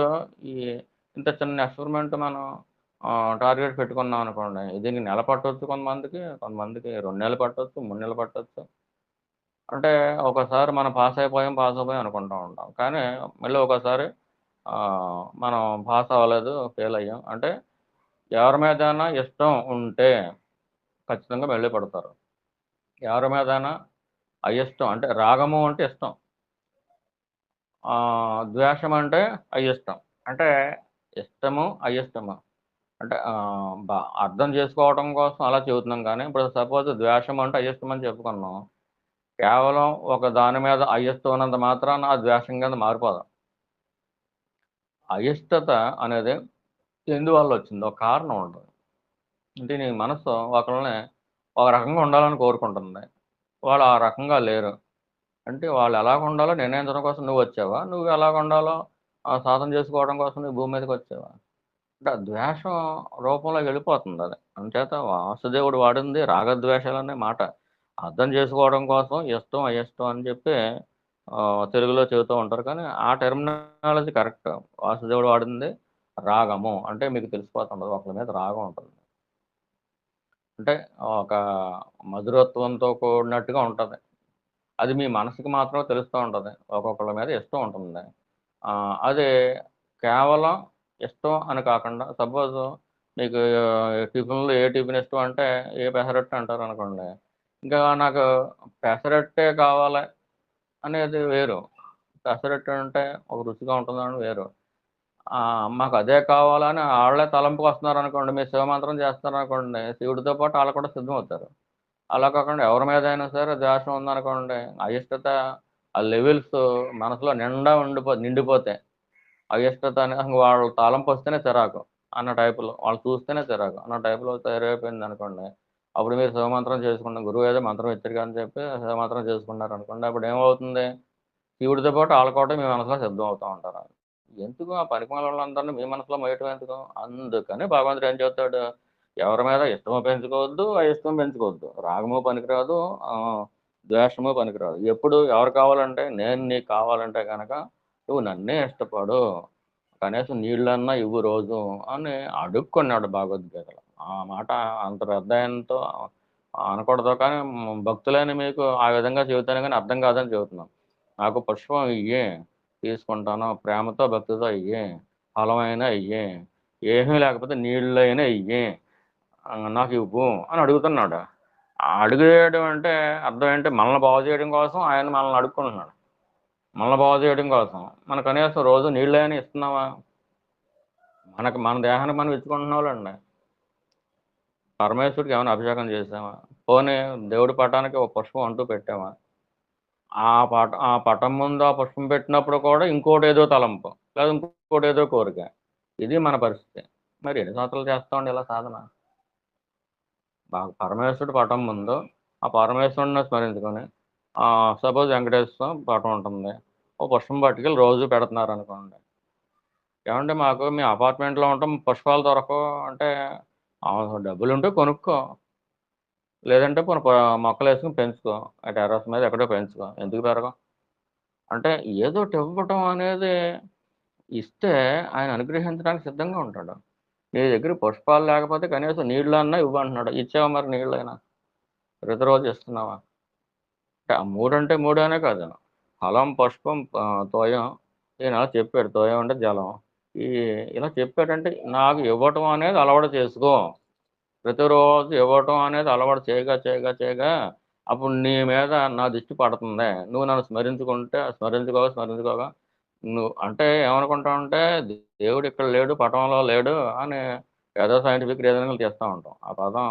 ఈ ఇంత చిన్న ఎక్స్పెరిమెంట్ మనం టార్గెట్ పెట్టుకున్నాం అనుకోండి, దీనికి నెల పట్టవచ్చు కొంతమందికి, కొంతమందికి 2 నెలలు పట్టవచ్చు, 3 నెలలు పట్టవచ్చు. అంటే ఒకసారి మనం పాస్ అయిపోయాం అనుకుంటూ ఉంటాం. కానీ మళ్ళీ ఒకసారి మనం పాస్ అవ్వలేదు, ఫెయిల్ అయ్యాం. అంటే ఎవరి మీదైనా ఇష్టం ఉంటే ఖచ్చితంగా మళ్ళీ పడతారు. ఎవరి మీదైనా అయిష్టం అంటే రాగము అంటే ఇష్టం, ద్వేషం అంటే అయిష్టం. అంటే ఇష్టము, అయిష్టము అంటే అర్థం చేసుకోవడం కోసం అలా చెబుతున్నాం. కానీ ఇప్పుడు సపోజ్ ద్వేషం అంటే అయిష్టం అని చెప్పుకున్నాం. కేవలం ఒక దాని మీద అయిష్టం ఉన్నంత మాత్రాన ఆ ద్వేషం కింద మారిపోదు. అయిష్టత అనేది ఎందువల్ల వచ్చింది? ఒక కారణం ఉంటుంది. అంటే నీ మనసు ఒకళ్ళని ఒక రకంగా ఉండాలని కోరుకుంటుంది. వాళ్ళు ఆ రకంగా లేరు. అంటే వాళ్ళు ఎలాగ ఉండాలో నిర్ణయించడం కోసం నువ్వొచ్చావా? నువ్వు ఎలాగుండాలో సాధన చేసుకోవడం కోసం నువ్వు భూమి మీదకొచ్చావా? అంటే ఆ ద్వేషం రూపంలోకి వెళ్ళిపోతుందది. అంచేత వాసుదేవుడు వాడింది రాగద్వేషాలనే మాట. అర్థం చేసుకోవడం కోసం ఇష్టం, అయిష్టం అని చెప్పి తెలుగులో చెబుతూ ఉంటారు. కానీ ఆ టెర్మినాలజీ కరెక్ట్. వాసుదేవుడు వాడింది రాగము. అంటే మీకు తెలిసిపోతుంటది ఒకళ్ళ మీద రాగం ఉంటుంది. అంటే ఒక మధురత్వంతో కూడినట్టుగా ఉంటది. అది మీ మనసుకి మాత్రమే తెలుస్తూ ఉంటది. ఒక్కొక్కళ్ళ మీద ఇష్టం ఉంటుంది. అది కేవలం ఇష్టం అని కాకుండా సపోజ్ మీకు టిఫిన్‌లో ఏ టిఫిన్ ఇష్టం అంటే ఏ పెసరట్టు అంటారనుకోండి. ఇంకా నాకు పెసరట్టే కావాలి అనేది వేరు. పెసరట్టు అంటే ఒక రుచిగా ఉంటుందని వేరు. మాకు అదే కావాలని ఆళ్ళే తలంపుకొస్తున్నారనుకోండి, మీరు శివమంత్రం చేస్తున్నారనుకోండి, శివుడితో పాటు ఆళ్ళు కూడా సిద్ధమవుతారు. అలా కాకుండా ఎవరి మీదైనా సరే ద్వేషం ఉందనుకోండి, అయిష్టత ఆ లెవెల్స్ మనసులో నిండిపోతాయి. అయిష్టత అని వాళ్ళ తలంపొస్తేనే చిరాకు అన్న టైపులో, వాళ్ళు చూస్తేనే చిరాకు అన్న టైపులో తయారైపోయిందనుకోండి, అప్పుడు మీరు శివమంత్రం చేసుకున్న గురువు ఏదో మంత్రం ఇచ్చారు అని చెప్పి శివమంత్రం చేసుకున్నారనుకోండి, అప్పుడు ఏమవుతుంది? శివుడితో పాటు ఆళ్ళు కూడా మీ మనసులో సిద్ధం అవుతా ఉంటారు. ఎందుకు ఆ పనికిమాలోళ్ళందరిని మీ మనసులో మోయటం ఎందుకు? అందుకని భగవంతుడు ఏం చెబుతాడు? ఎవరి మీద ఇష్టము పెంచుకోవద్దు, అయిష్టం పెంచుకోవద్దు. రాగము పనికిరాదు, ద్వేషము పనికిరాదు. ఎప్పుడు ఎవరు కావాలంటే, నేను నీకు కావాలంటే గనక నువ్వు నన్నే ఇష్టపడు. కనీసం నీళ్ళన్నా ఇవ్వు రోజు అని అడుక్కున్నాడు భగవద్గీతలో. ఆ మాట అంత పెద్ద ఆయనతో అనకూడదు. కానీ భక్తులైన మీకు ఆ విధంగా చెబుతాను గానీ అర్థం కాదని చెబుతున్నాను. నాకు పుష్పం ఇయ్యి, తీసుకుంటాను. ప్రేమతో, భక్తితో ఇయ్యి. ఫలమైనా ఇయ్యి. ఏమీ లేకపోతే నీళ్ళైనా ఇయ్యి. నాకివ్వు అని అడుగుతున్నాడు. అడిగేయడం అంటే అర్థం ఏంటి? మనల్ని బాగు చేయడం కోసం ఆయన మనల్ని అడుక్కుంటున్నాడు. మనల్ని బాగు చేయడం కోసం. మనం కనీసం రోజు నీళ్ళైనా ఇస్తున్నామా? మన దేహానికి మనం ఇచ్చుకుంటున్నాంలెండి. పరమేశ్వరుడికి ఏమైనా అభిషేకం చేశామా? పోనీ దేవుడి పటానికి ఒక పుష్పం అంటూ పెట్టామా? ఆ పటం ముందు ఆ పుష్పం పెట్టినప్పుడు కూడా ఇంకోటేదో తలంపు. లేదా ఇంకోటేదో కోరిక. ఇది మన పరిస్థితి. మరి ఎన్ని సంవత్సరాలు చేస్తామండి ఇలా సాధన? పరమేశ్వరుడి పటం ముందు ఆ పరమేశ్వరుడిని స్మరించుకొని సపోజ్ వెంకటేశ్వర స్వామి పటం ఉంటుంది. ఓ పుష్పం పట్టుకెళ్ళి రోజు పెడుతున్నారనుకోండి. ఏవండీ మాకు మేము అపార్ట్మెంట్‌లో ఉంటాం, పుష్పాలు దొరకవు అంటే, డబ్బులుంటే కొనుక్కో. లేదంటే పోనీ మొక్కలేసుకొని పెంచుకో. ఆ టెర్రస్ మీద ఎక్కడో పెంచుకో. ఎందుకు పెరగవు? అంటే ఏదోటి ఇవ్వటం అనేది ఇస్తే ఆయన అనుగ్రహించడానికి సిద్ధంగా ఉంటాడు. నీ దగ్గర పుష్పాలు లేకపోతే కనీసం నీళ్ళన్నా ఇవ్వంటున్నాడు. ఇచ్చావా మరి నీళ్ళైనా? ప్రతిరోజు ఇస్తున్నావా? అంటే ఆ 3 అంటే 3 అనే కాదు. ఫలం, పుష్పం, తోయం ఈయన అలా చెప్పాడు. తోయం అంటే జలం. ఈ ఇలా చెప్పాడంటే నాకు ఇవ్వటం అనేది అలవాటు చేసుకో. ప్రతిరోజు ఇవ్వటం అనేది అలవాటు చేయగా అప్పుడు నీ మీద నా దృష్టి పడుతుంది. నువ్వు నన్ను స్మరించుకోగా నువ్వు అంటే ఏమనుకుంటావంటే దేవుడు ఇక్కడ లేడు, పటంలో లేడు అని ఏదో సైంటిఫిక్ రీజనింగ్‌లు తీస్తా ఉంటాం. ఆ పదం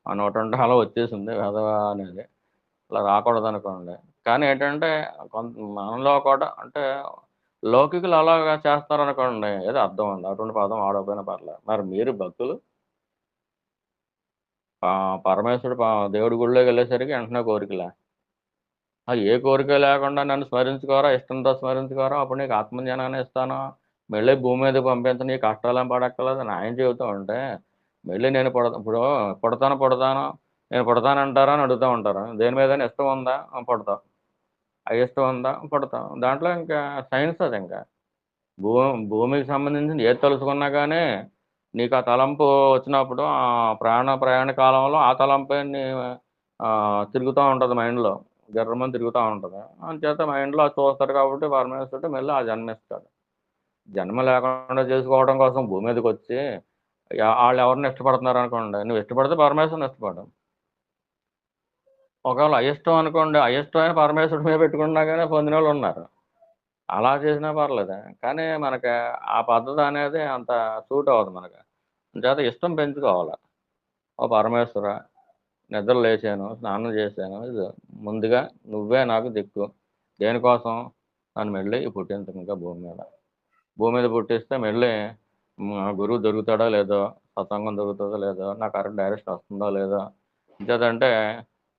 ఆ నోటంటే అలా వచ్చేసింది వెధవ అనేది. అలా రాకూడదనుకోండి. కానీ ఏంటంటే మనలో కూడా అంటే లౌకికులు అలాగా చేస్తారనుకోండి. ఏదో అర్థం ఉంది. అటువంటి పదం వాడకపోయినా పర్లేదు. మరి మీరు భక్తులు పరమేశ్వరుడు దేవుడి గుడిలోకెళ్ళేసరికి వెంటనే కోరికలా? ఏ కోరిక లేకుండా నన్ను స్మరించుకోరా, ఇష్టంతో స్మరించుకోరా, అప్పుడు నీకు ఆత్మజ్ఞానాన్ని ఇస్తాను. మళ్ళీ భూమి మీదకి పంపించను, నీ కష్టాలేం పడక్కర్లేదని ఆయన చెబుతూ ఉంటే, మళ్ళీ నేను ఇప్పుడు పుడతాను నేను పుడతానంటారా అని అడుగుతూ ఉంటారు. దేని మీదైనా ఇష్టం ఉందా? పుడతాం. ఇష్టం ఉందా? పుడతాం. దాంట్లో ఇంకా సైన్స్ అది ఇంకా. భూ భూమికి సంబంధించింది ఏది తలుచుకున్నా కానీ నీకు ఆ తలంపు వచ్చినప్పుడు ఆ ప్రయాణ కాలంలో ఆ తలంపే తిరుగుతూ ఉంటుంది మైండ్లో. గిర్రమని తిరుగుతూ ఉంటుంది. అంచేత మైండ్లో అది చూస్తాడు కాబట్టి పరమేశ్వరుడు మళ్ళీ ఆ జన్మిస్తాడు. జన్మ లేకుండా చేసుకోవడం కోసం భూమి మీదకి వచ్చి వాళ్ళు ఎవరిని ఇష్టపడుతున్నారు అనుకోండి, నువ్వు ఇష్టపడితే పరమేశ్వరుని ఇష్టపడవు. ఒకవేళ అయిష్టం అనుకోండి, అయిష్టమైన పరమేశ్వరుడి మీద పెట్టుకున్నా కానీ పొందిన వాళ్ళు ఉన్నారు. అలా చేసినా పర్లేదు. కానీ మనకి ఆ పద్ధతి అనేది అంత సూట్ అవ్వదు మనకి. అంచేత ఇష్టం పెంచుకోవాలి. ఓ పరమేశ్వర, నిద్ర లేచాను, స్నానం చేశాను. ఇది ముందుగా నువ్వే నాకు దిక్కు. దేనికోసం? నన్ను మళ్ళీ పుట్టించు ఇంకా భూమి మీద. భూమి మీద పుట్టిస్తే మళ్ళీ గురువు దొరుకుతాడో లేదో, సత్సంగం దొరుకుతుందో లేదో, నాకు కరెక్ట్ డైరెక్షన్ వస్తుందో లేదో. ఇంకేదంటే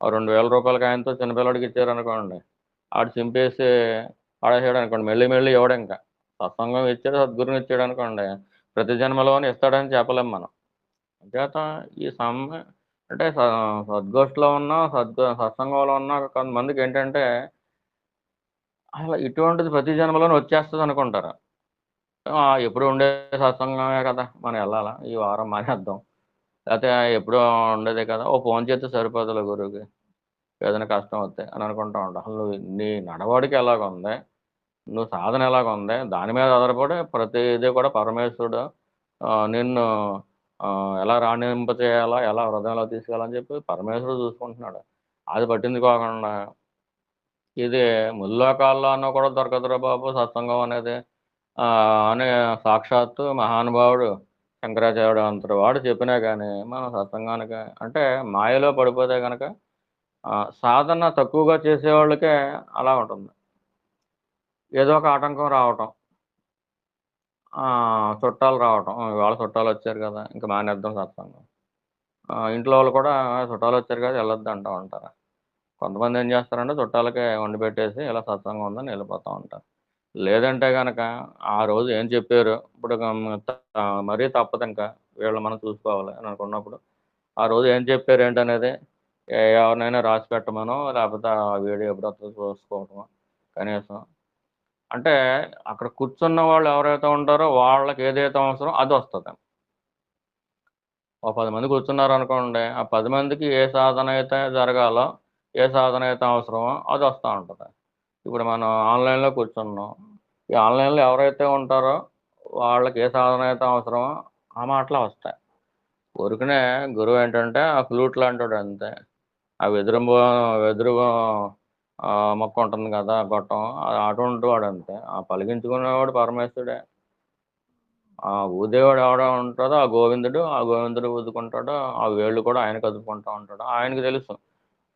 ఆ రూ. 2000 కాయంతో చిన్నపిల్లడికి ఇచ్చారనుకోండి, ఆడు చింపేసి పడేసాడు అనుకోండి, మళ్ళీ మళ్ళీ ఇవ్వడు ఇంకా. సత్సంగం ఇచ్చాడు, సద్గురుని ఇచ్చాడు అనుకోండి, ప్రతి జన్మలోనే ఇస్తాడని చెప్పలేం మనం. అంచేత ఈ అంటే సద్గోష్ఠిలో ఉన్న సత్సంగంలో ఉన్న కొంతమందికి ఏంటంటే అసలు ఇటువంటిది ప్రతి జన్మలోనే వచ్చేస్తుంది అనుకుంటారు. ఎప్పుడు ఉండే సత్సంగమే కదా, మనం వెళ్ళాలా, ఈ వారం మానేద్దాం, లేకపోతే ఎప్పుడో ఉండేదే కదా, ఓ ఫోన్ చేస్తే సరిపోతుందిలే గురువుకి ఏదైనా కష్టం వస్తే అని అనుకుంటా ఉంటాం. అసలు నీ నడవడిక ఎలాగుంది, నువ్వు సాధన ఎలాగుంది, దాని మీద ఆధారపడి ప్రతిదీ కూడా పరమేశ్వరుడు నిన్ను ఎలా రాణింపచేయాలా, ఎలా హృదయంలో తీసుకెళ్ళాలని చెప్పి పరమేశ్వరుడు చూసుకుంటున్నాడు. అది పట్టించుకోకుండా ఇది ముల్లోకాల్లో అన్నా కూడా దొరకదురా బాబు సత్సంగం అనేది అని సాక్షాత్తు మహానుభావుడు శంకరాచార్యుడు అంతటి వాడు చెప్పినా కానీ మనం సత్సంగానికి అంటే మాయలో పడిపోతే కనుక సాధన తక్కువగా చేసేవాళ్ళకే అలా ఉంటుంది. ఏదో ఒక ఆటంకం రావటం, చుట్టాలు రావటం, ఇవాళ చుట్టాలు వచ్చారు కదా ఇంకా మానేద్దాం సత్సంగం. ఇంట్లో వాళ్ళు కూడా చుట్టాలు వచ్చారు కదా వెళ్ళొద్దు అంటూ ఉంటారు. కొంతమంది ఏం చేస్తారంటే చుట్టాలకే వండి పెట్టేసి ఇలా సత్సంగం ఉందని వెళ్ళిపోతూ ఉంటారు. లేదంటే గనక ఆ రోజు ఏం చెప్పారు, ఇప్పుడు మరీ తప్పదు ఇంకా, వీళ్ళు మనం చూసుకోవాలి అని అనుకున్నప్పుడు ఆ రోజు ఏం చెప్పారు ఏంటనేది ఎవరినైనా రాసి పెట్టమనో లేకపోతే ఆ వీడియో ఎప్పుడొస్తుందో చూసుకోవటమో కనీసం. అంటే అక్కడ కూర్చున్న వాళ్ళు ఎవరైతే ఉంటారో వాళ్ళకి ఏదైతే అవసరం అది వస్తుంది. ఓ 10 మంది కూర్చున్నారనుకోండి, ఆ 10 మందికి ఏ సాధన అయితే జరగాలో, ఏ సాధన అయితే అవసరమో అది వస్తూ ఉంటుంది. ఇప్పుడు మనం ఆన్‌లైన్‌లో కూర్చున్నాం. ఈ ఆన్‌లైన్‌లో ఎవరైతే ఉంటారో వాళ్ళకి ఏ సాధన అయితే అవసరమో ఆ మాటలే వస్తాయి. ఊరికనే గురువు ఏంటంటే ఆ ఫ్లూట్ లాంటోడు అంతే. ఆ వెదురు మొక్క ఉంటుంది కదా గొట్టం, అటువంటి వాడు అంతే. ఆ పలికించుకునేవాడు పరమేశ్వరుడే. ఆ ఊదేవాడు ఎవడ ఉంటాడో ఆ గోవిందుడు ఊదుకుంటాడో, ఆ వేళ్ళు కూడా ఆయన కదుపుకుంటా ఉంటాడు. ఆయనకి తెలుసు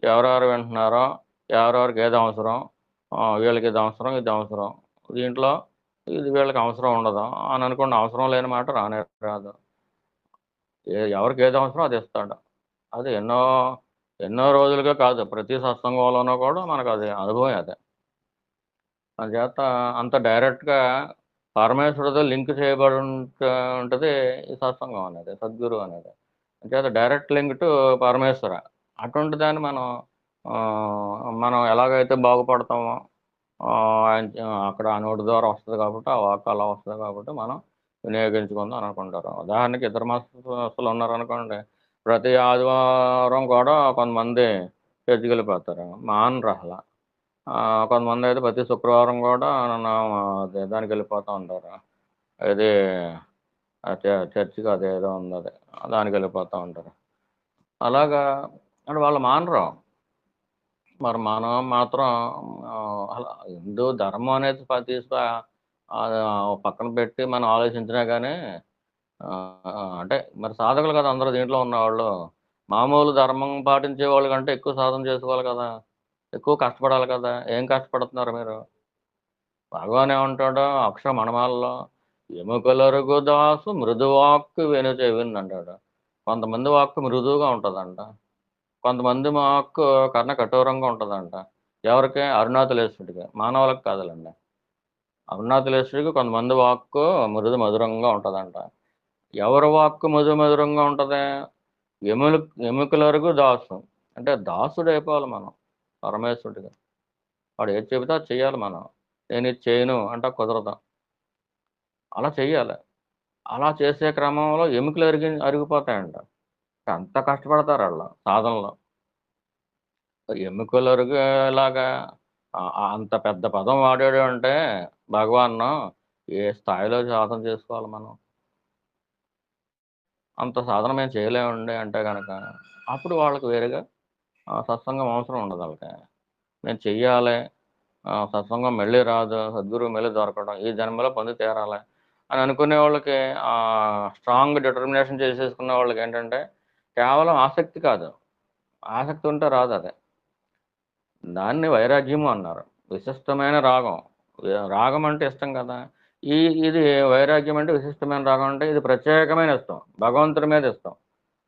ఎవరెవరు వింటున్నారో, ఎవరెవరికి ఏది అవసరం, వీళ్ళకి ఇది అవసరం, ఇది అవసరం. దీంట్లో ఇది వీళ్ళకి అవసరం ఉండదు అని అనుకోండి, అవసరం లేని మాట రానే రాదు. ఎవరికి ఏది అవసరం అది ఇస్తాడు. అది ఎన్నో ఎన్నో రోజులుగా కాదు, ప్రతి సత్సంగంలోనూ కూడా మనకు అది అనుభవం అదే. అందుచేత అంత డైరెక్ట్‌గా పరమేశ్వరుడితో లింక్ చేయబడి ఉంటది ఈ సత్సంగం అనేది, సద్గురు అనేది. అంచేత డైరెక్ట్ లింక్ టు పరమేశ్వర. అటువంటి దాన్ని మనం ఎలాగైతే బాగుపడతామో అక్కడ ఆ నోటి ద్వారా వస్తది కాబట్టి, ఆ వాక్ అలా వస్తది కాబట్టి మనం వినియోగించుకుందాం అని అనుకుంటారు. ఉదాహరణకి ఇద్దరు మతస్థులు ఉన్నారనుకోండి, ప్రతి ఆదివారం కూడా కొంతమంది చర్చికెళ్ళిపోతారు. మానరు అసల. కొంతమందయితే ప్రతి శుక్రవారం కూడా దానికెళ్ళిపోతా ఉంటారు. ఇది చర్చికి అదేదో ఉందది. దానికెళ్ళిపోతా ఉంటారు. అలాగా అంటే వాళ్ళు మానరు. మరి మనం మాత్రం అలా హిందూ ధర్మం అనేది పక్కన పెట్టి మనం ఆలోచించినా గానీ అంటే మరి సాధకులు కదా అందరూ దీంట్లో ఉన్నవాళ్ళు. మామూలు ధర్మం పాటించే వాళ్ళ కంటే ఎక్కువ సాధన చేసుకోవాలి కదా! ఎక్కువ కష్టపడాలి కదా! ఏం కష్టపడుతున్నారు మీరు? భగవాన్ ఏమంటాడు అక్షర మణమాలలో, ఎముకలరుగు దాసు మృదువాక్కు వెనుచెవిన్ అంటాడు. కొంతమంది వాక్కు మృదువుగా ఉంటదంట. కొంతమంది వాక్కు కర్ణ కఠోరంగా ఉంటదంట. ఎవరికి? అరుణాచలేశ్వరుడికి. మానవులకు కాదులెండి. అరుణాచలేశ్వరుడికి కొంతమంది వాక్కు మృదు మధురంగా ఉంటదంట. ఎవరి వాక్కు మధురంగా ఉంటుంది? ఎముకలరుగు దాసు. అంటే దాసుడు అయిపోవాలి మనం పరమేశ్వరుడికి. వాడు ఏది చెబితే అది చెయ్యాలి మనం. నేను ఇది చేయను అంటే కుదరదు. అలా చెయ్యాలి. అలా చేసే క్రమంలో ఎముకలు అరిగిపోతాయంట. అంత కష్టపడతారాళ్ళు సాధనలో. ఎముకలు అరిగేలాగా అంత పెద్ద పదం వాడాడు అంటే భగవాను ఏ స్థాయిలో సాధన చేసుకోవాలి మనం? అంత సాధన మేము చేయలేమండి అంటే గనక అప్పుడు వాళ్ళకి వేరేగా సత్సంగం అవసరం ఉండదు వాళ్ళకి. నేను చెయ్యాలి, సత్సంగం మళ్ళీ రాదు, సద్గురువు మళ్ళీ దొరకడం, ఈ జన్మలో పొంది తీరాలి అని అనుకునే వాళ్ళకి స్ట్రాంగ్ డిటర్మినేషన్ చేసేసుకునే వాళ్ళకి ఏంటంటే కేవలం ఆసక్తి కాదు, ఆసక్తి ఉంటే రాదు అది. దాన్ని వైరాగ్యము అన్నారు. విశిష్టమైన రాగం. రాగం అంటే ఇష్టం కదా! ఈ ఇది వైరాగ్యం అంటే విశిష్టమైన రాగం అంటే ఇది ప్రత్యేకమైన ఇష్టం. భగవంతుడి మీద ఇష్టం.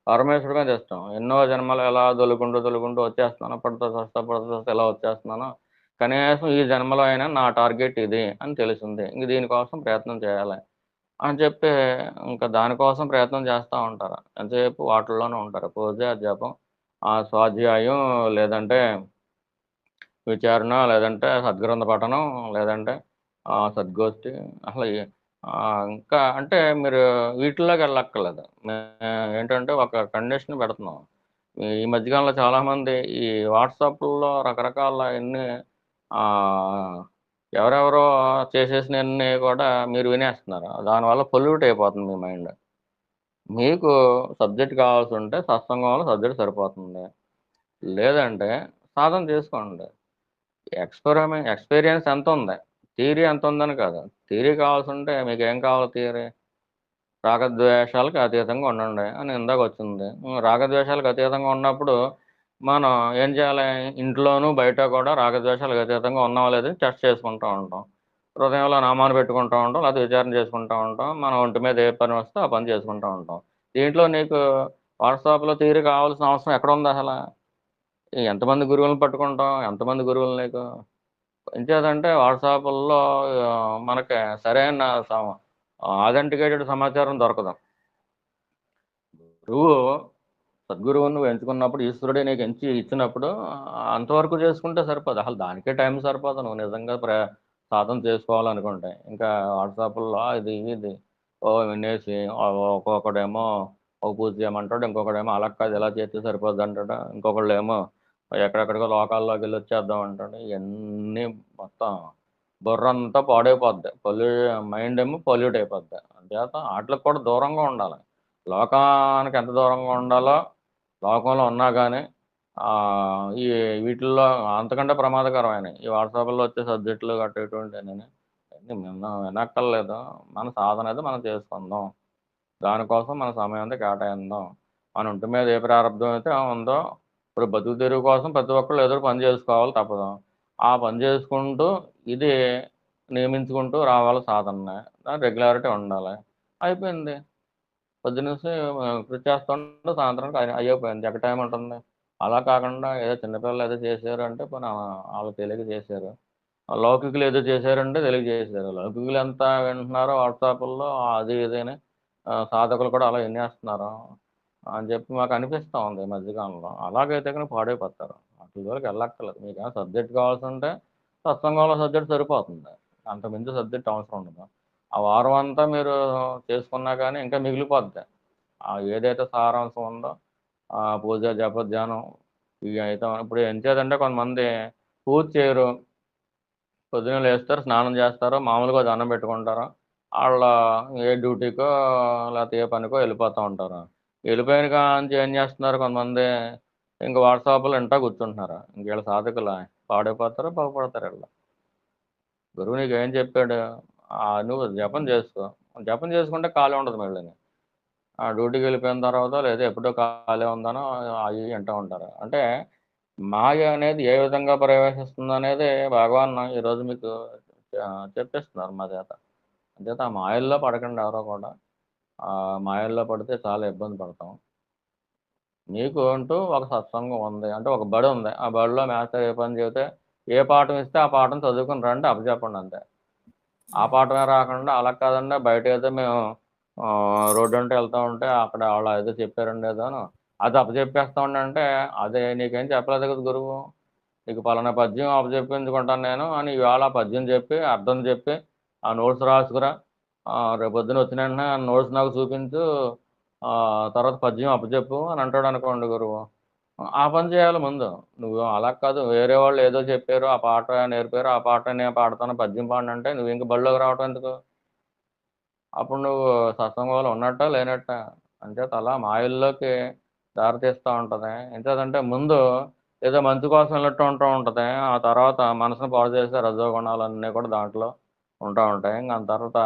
పరమేశ్వరుడి మీద ఇష్టం. ఎన్నో జన్మలు ఎలా దొల్లుకుంటూ వచ్చేస్తున్నాను. పడుతూ ఎలా వచ్చేస్తున్నానో, కనీసం ఈ జన్మలో అయినా నా టార్గెట్ ఇది అని తెలిసింది. ఇంక దీనికోసం ప్రయత్నం చేయాలి అని చెప్పి ఇంకా దానికోసం ప్రయత్నం చేస్తా ఉంటారు. ఎంతసేపు వాటిల్లోనే ఉంటారు. పూజ, జపం, స్వాధ్యాయం లేదంటే విచారణ, లేదంటే సద్గ్రంథ పఠనం, లేదంటే సద్గోష్ఠి అసలు ఇంకా అంటే మీరు వీటిల్లోకి వెళ్ళక్కర్లేదు. ఏంటంటే ఒక కండిషన్ పెడుతున్నాం. ఈ మధ్యకాలంలో చాలామంది ఈ వాట్సాప్‌లో రకరకాల ఎన్ని ఎవరెవరో చేసేసినయన్నీ కూడా మీరు వినేస్తున్నారు. దానివల్ల పొల్యూట్ అయిపోతుంది మీ మైండ్. మీకు సబ్జెక్ట్ కావాల్సుంటే సత్సంగంలో సబ్జెక్ట్ సరిపోతుంది. లేదంటే సాధన చేసుకోండి. ఎక్స్‌పీరియన్స్ ఎంతుంది? థియరీ ఎంతుందని కాదు. థియరీ కావాల్సుంటే మీకేం కావాలి థియరీ? రాగద్వేషాలకు అతీతంగా ఉండండి అని ఇందాకొచ్చింది. రాగద్వేషాలకు అతీతంగా ఉన్నప్పుడు మనం ఏం చేయాలి? ఇంట్లోనూ, బయట కూడా రాగద్వేషాలకు అతీతంగా ఉన్నామో లేదో టెస్ట్ చేసుకుంటూ ఉంటాం. హృదయంలో నామాన్ని పెట్టుకుంటూ ఉంటాం. లేకపోతే విచారణ చేసుకుంటూ ఉంటాం. మన ఒంటి మీద ఏ పని వస్తే ఆ పని చేసుకుంటూ ఉంటాం. దీంట్లో నీకు వాట్సాప్‌లో థియరీ కావాల్సిన అవసరం ఎక్కడుందసల? ఎంతమంది గురువులను పట్టుకుంటాం? ఎంతమంది గురువులు నీకు? ఎంచేతంటే వాట్సాపుల్లో మనకి సరైన ఆథెంటికేటెడ్ సమాచారం దొరకదు. గురువు సద్గురువుని నువ్వు ఎంచుకున్నప్పుడు ఈశ్వరుడే నీకు ఎంచి ఇచ్చినప్పుడు అంతవరకు చేసుకుంటే సరిపోదు. అసలు దానికే టైం సరిపోదు. నువ్వు నిజంగా సాధన చేసుకోవాలనుకుంటే. ఇంకా వాట్సాపుల్లో ఇది ఇది వినేసి ఒక్కొక్కడేమో ఒక పూజ చేయమంటాడు. ఇంకొకడేమో అలా కాదు ఇలా చేస్తే సరిపోద్ది అంటాడు. ఇంకొకళ్ళేమో ఎక్కడెక్కడికో లోకాల్లోకి వెళ్ళి వచ్చేద్దాం అంటాడు. ఇవన్నీ మొత్తం బుర్రంతా పాడైపోద్ది. మైండ్ ఏమో పొల్యూట్ అయిపోద్ది. అంచేత ఆటికి కూడా దూరంగా ఉండాలి. లోకానికి ఎంత దూరంగా ఉండాలో లోకంలో ఉన్నా గానీ ఈ వీటిల్లో అంతకంటే ప్రమాదకరమైనయి. ఈ వాట్సాప్‌లో వచ్చే సబ్జెక్టులు గట్రా ఇటువంటివన్నీని అన్నీ మనం వినక్కర్లేదు. మన సాధన అది మనం చేసుకుందాం. దానికోసం మన సమయం అంతా కేటాయిద్దాం. మన ఒంటి మీద ఏ ప్రారంధం అయితే ఉందో ఇప్పుడు బతుకు తెరువు కోసం ప్రతి ఒక్కళ్ళు ఏదో పని చేసుకోవాలి తప్పదు. ఆ పని చేసుకుంటూ ఇది నియమించుకుంటూ రావాలి సాధనని. రెగ్యులారిటీ ఉండాలి. అయిపోయింది. పొద్దున్నుంచి కృషి చేస్తుంటే సాయంత్రానికి అయిపోయింది. ఎక్కడ టైం ఉంటుంది? అలా కాకుండా ఏదో చిన్నపిల్లలు ఏదో చేశారు అంటే పోనీ ఆళ్ళు తెలియక చేశారు. లౌకికులు ఏదో చేశారంటే తెలియక చేశారు. లౌకికులు ఎంత వింటున్నారో వాట్సాపుల్లో అది ఇది అని సాధకులు కూడా అలా వినేస్తున్నారు అని చెప్పి మాకు అనిపిస్తా ఉంది ఈ మధ్య కాలంలో. అలాగైతే గనుక పాడైపోతారు. అట్ల జోలికి వెళ్ళక్కర్లేదు. మీకేమైనా సబ్జెక్ట్ కావాల్సుంటే సత్సంగంలో సబ్జెక్ట్ సరిపోతుంది. అంతకుమించి సబ్జెక్ట్ అవసరం ఉండదు. ఆ వారం అంతా మీరు చేసుకున్నా కానీ ఇంకా మిగిలిపోద్ది. ఏదైతే సారాంశం ఉందో పూజ, జప, ధ్యానం ఇవి అయితే ఇప్పుడు ఎంచేతంటే కొంతమంది పూజ చేయరు. పొద్దున్నే లేస్తారు, స్నానం చేస్తారు, మామూలుగా దండం పెట్టుకుంటారు. ఆళ్ళ ఏ డ్యూటీకో లేకపోతే ఏ పనికో వెళ్ళిపోతా ఉంటారు. వెళ్ళిపోయిన కాంచి ఏం చేస్తున్నారు కొంతమంది ఇంక వాట్సాప్‌లో ఇంటా కూర్చుంటున్నారు. ఇంక ఈళ్ళ సాధకులా? పాడైపోతారో, బాగుపడతారో ఈళ్ళు. గురువు నీకేం చెప్పాడు? నువ్వు జపం చేసుకో. జపం చేసుకుంటే ఖాళీ ఉండదు మళ్ళీని. డ్యూటీకి వెళ్ళిపోయిన తర్వాత లేదా ఎప్పుడో ఖాళీ ఉందనో అయి ఇయి అంటా ఉంటారు. అంటే మాయ అనేది ఏ విధంగా ప్రవేశిస్తుందనేది భగవాన్ ఈరోజు మీకు చెప్పిస్తున్నారు మా చేత. అంచేత ఆ మాయల్లో పడకండి ఎవరు కూడా. మాయల్లో పడితే చాలా ఇబ్బంది పడతాం. మీకు అంటూ ఒక సత్సంగం ఉంది. అంటే ఒక బడి ఉంది. ఆ బడిలో మాస్టర్ ఏ పని చెబితే ఏ పాఠం ఇస్తే ఆ పాఠం చదువుకొని రండి అప్పచెప్పండి అంతే. ఆ పాఠమే రాకుండా అలా కాదండి బయటైతే మేము రోడ్డు అంటే వెళ్తా ఉంటే అక్కడ వాళ్ళు ఏదో చెప్పారండి ఏదోను, అది అప్పచెప్పేస్తా ఉండంటే, అదే నీకేం చెప్పలేదు కదా గురువు, నీకు పలానా పద్యం అప్పచెప్పించుకుంటాను నేను అని ఇవాళ ఆ పద్యం చెప్పి అర్థం చెప్పి ఆ నోట్స్ రాసుకురా, రేపు పొద్దున వచ్చిన వెంటనే ఆ నోట్స్ నాకు చూపించు, తర్వాత పద్యం అప్పచెప్పు అని అంటాడు అనుకోండి గురువు. ఆ పని చేయాలి ముందు. నువ్వు అలా కాదు, వేరే వాళ్ళు ఏదో చెప్పారు, ఆ పాట నేర్పారు, ఆ పాట నేను పాడతాను, పద్యం పాడనంటే నువ్వు ఇంక బడిలోకి రావటం ఎందుకు? అప్పుడు నువ్వు సత్సంగంలో ఉన్నట్టా లేనట్టా? అంచేత అలా మాయల్లోకి దారితీస్తూ ఉంటుంది. ఎంచేతంటే ముందు ఏదో మంచి కోసం వెళ్ళట్టు ఉంటూ ఉంటుంది, ఆ తర్వాత మనసును పాడు చేసే రజోగుణాలన్నీ కూడా దాంట్లో ఉంటా ఉంటాయి. ఇంక దాని తర్వాత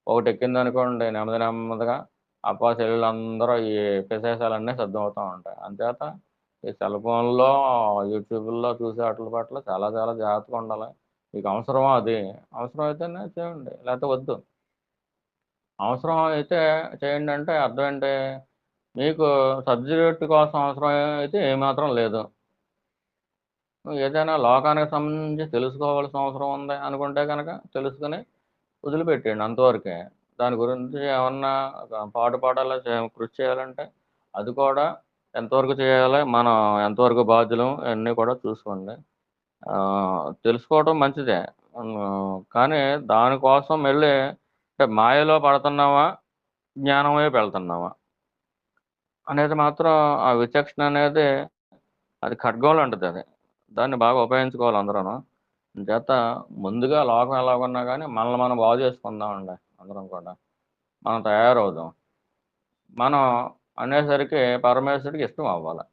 ఒకటి ఎక్కిందనుకోండి, నెమ్మది నెమ్మదిగా అప్పా చెల్లెళ్ళందరూ ఈ విశేషాలన్నీ సిద్ధమవుతూ ఉంటాయి. అంచేత ఈ సెల్ ఫోన్లో, యూట్యూబ్లో చూసే వాటి పట్ల చాలా చాలా జాగ్రత్తగా ఉండాలి. మీకు అవసరమా అది? అవసరం అయితేనే చేయండి, లేకపోతే వద్దు. అవసరం అయితే చేయండి అంటే అర్థం ఏంటి? మీకు సబ్జెక్ట్ కోసం అవసరం అయితే ఏమాత్రం లేదు. నువ్వు ఏదైనా లోకానికి సంబంధించి తెలుసుకోవాల్సిన అవసరం ఉంది అనుకుంటే కనుక తెలుసుకుని వదిలిపెట్టేయండి అంతవరకే. దాని గురించి ఏమన్నా పాటు పాడాలా, కృషి చేయాలంటే అది కూడా ఎంతవరకు చేయాలి, మనం ఎంతవరకు బాధ్యులం ఇవన్నీ కూడా చూసుకోండి. తెలుసుకోవడం మంచిదే. కానీ దానికోసం వెళ్ళి అంటే మాయలో పడుతున్నామా, జ్ఞానం వైపు వెళ్తున్నామా అనేది మాత్రం ఆ విచక్షణ అనేది అది ఖడ్గం లాంటిది అది. దాన్ని బాగా ఉపయోగించుకోవాలి అందరూను. చేత ముందుగా లోకం ఎలాగున్నా గానీ మనల్ని మనం బాగు చేసుకుందామండి అందరం కూడా. మనం తయారవుదాం. మనం అనేసరికి పరమేశ్వరుడికి ఇష్టం అవ్వాలి.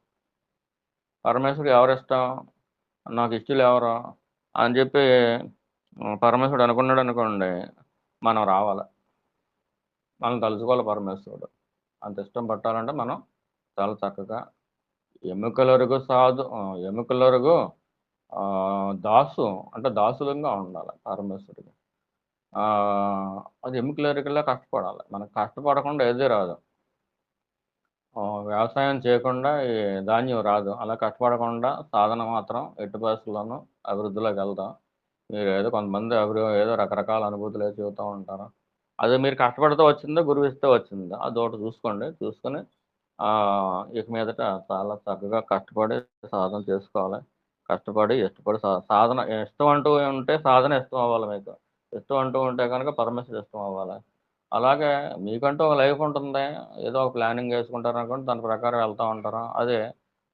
పరమేశ్వరుడికి ఎవరిష్టం? నాకు ఇష్టులు ఎవరు? అని చెప్పి పరమేశ్వరుడు అనుకున్నాడనుకోండి, మనం రావాలి. మనం తలుచుకోవాలి పరమేశ్వరుడు. అంత ఇష్టం పట్టాలంటే మనం చాలా చక్కగా ఎముకలొరుగు దాసు అంటే దాసులంగా ఉండాలి పరమేశ్వరుడికి. అది ఎముకలెరుకలా కష్టపడాలి. మనకు కష్టపడకుండా ఏదీ రాదు. వ్యవసాయం చేయకుండా ఈ ధాన్యం రాదు. అలా కష్టపడకుండా సాధన మాత్రం ఎట్టి పరిస్థితుల్లోనూ అభివృద్ధిలోకి వెళ్తాం. మీరేదో కొంతమంది ఏదో రకరకాల అనుభూతులేదో చెబుతా ఉంటారు. అది మీరు కష్టపడితే వచ్చిందా, గురువిస్తే వచ్చిందా? అదొకటి చూసుకోండి. చూసుకొని ఇక మీదట చాలా చక్కగా కష్టపడి సాధన చేసుకోవాలి. కష్టపడి, ఇష్టపడి సాధన ఇష్టం అంటూ ఉంటే సాధన ఇష్టం అవ్వాలి మీకు. ఇష్టం అంటూ ఉంటే గనక పరమేశ్వరుడు ఇష్టం అవ్వాలి. అలాగే మీకంటూ ఒక లైఫ్ ఉంటుంది. ఏదో ఒక ప్లానింగ్ యేసుకుంటారనుకోండి, దాని ప్రకారం వెళ్తా ఉంటారు. అదే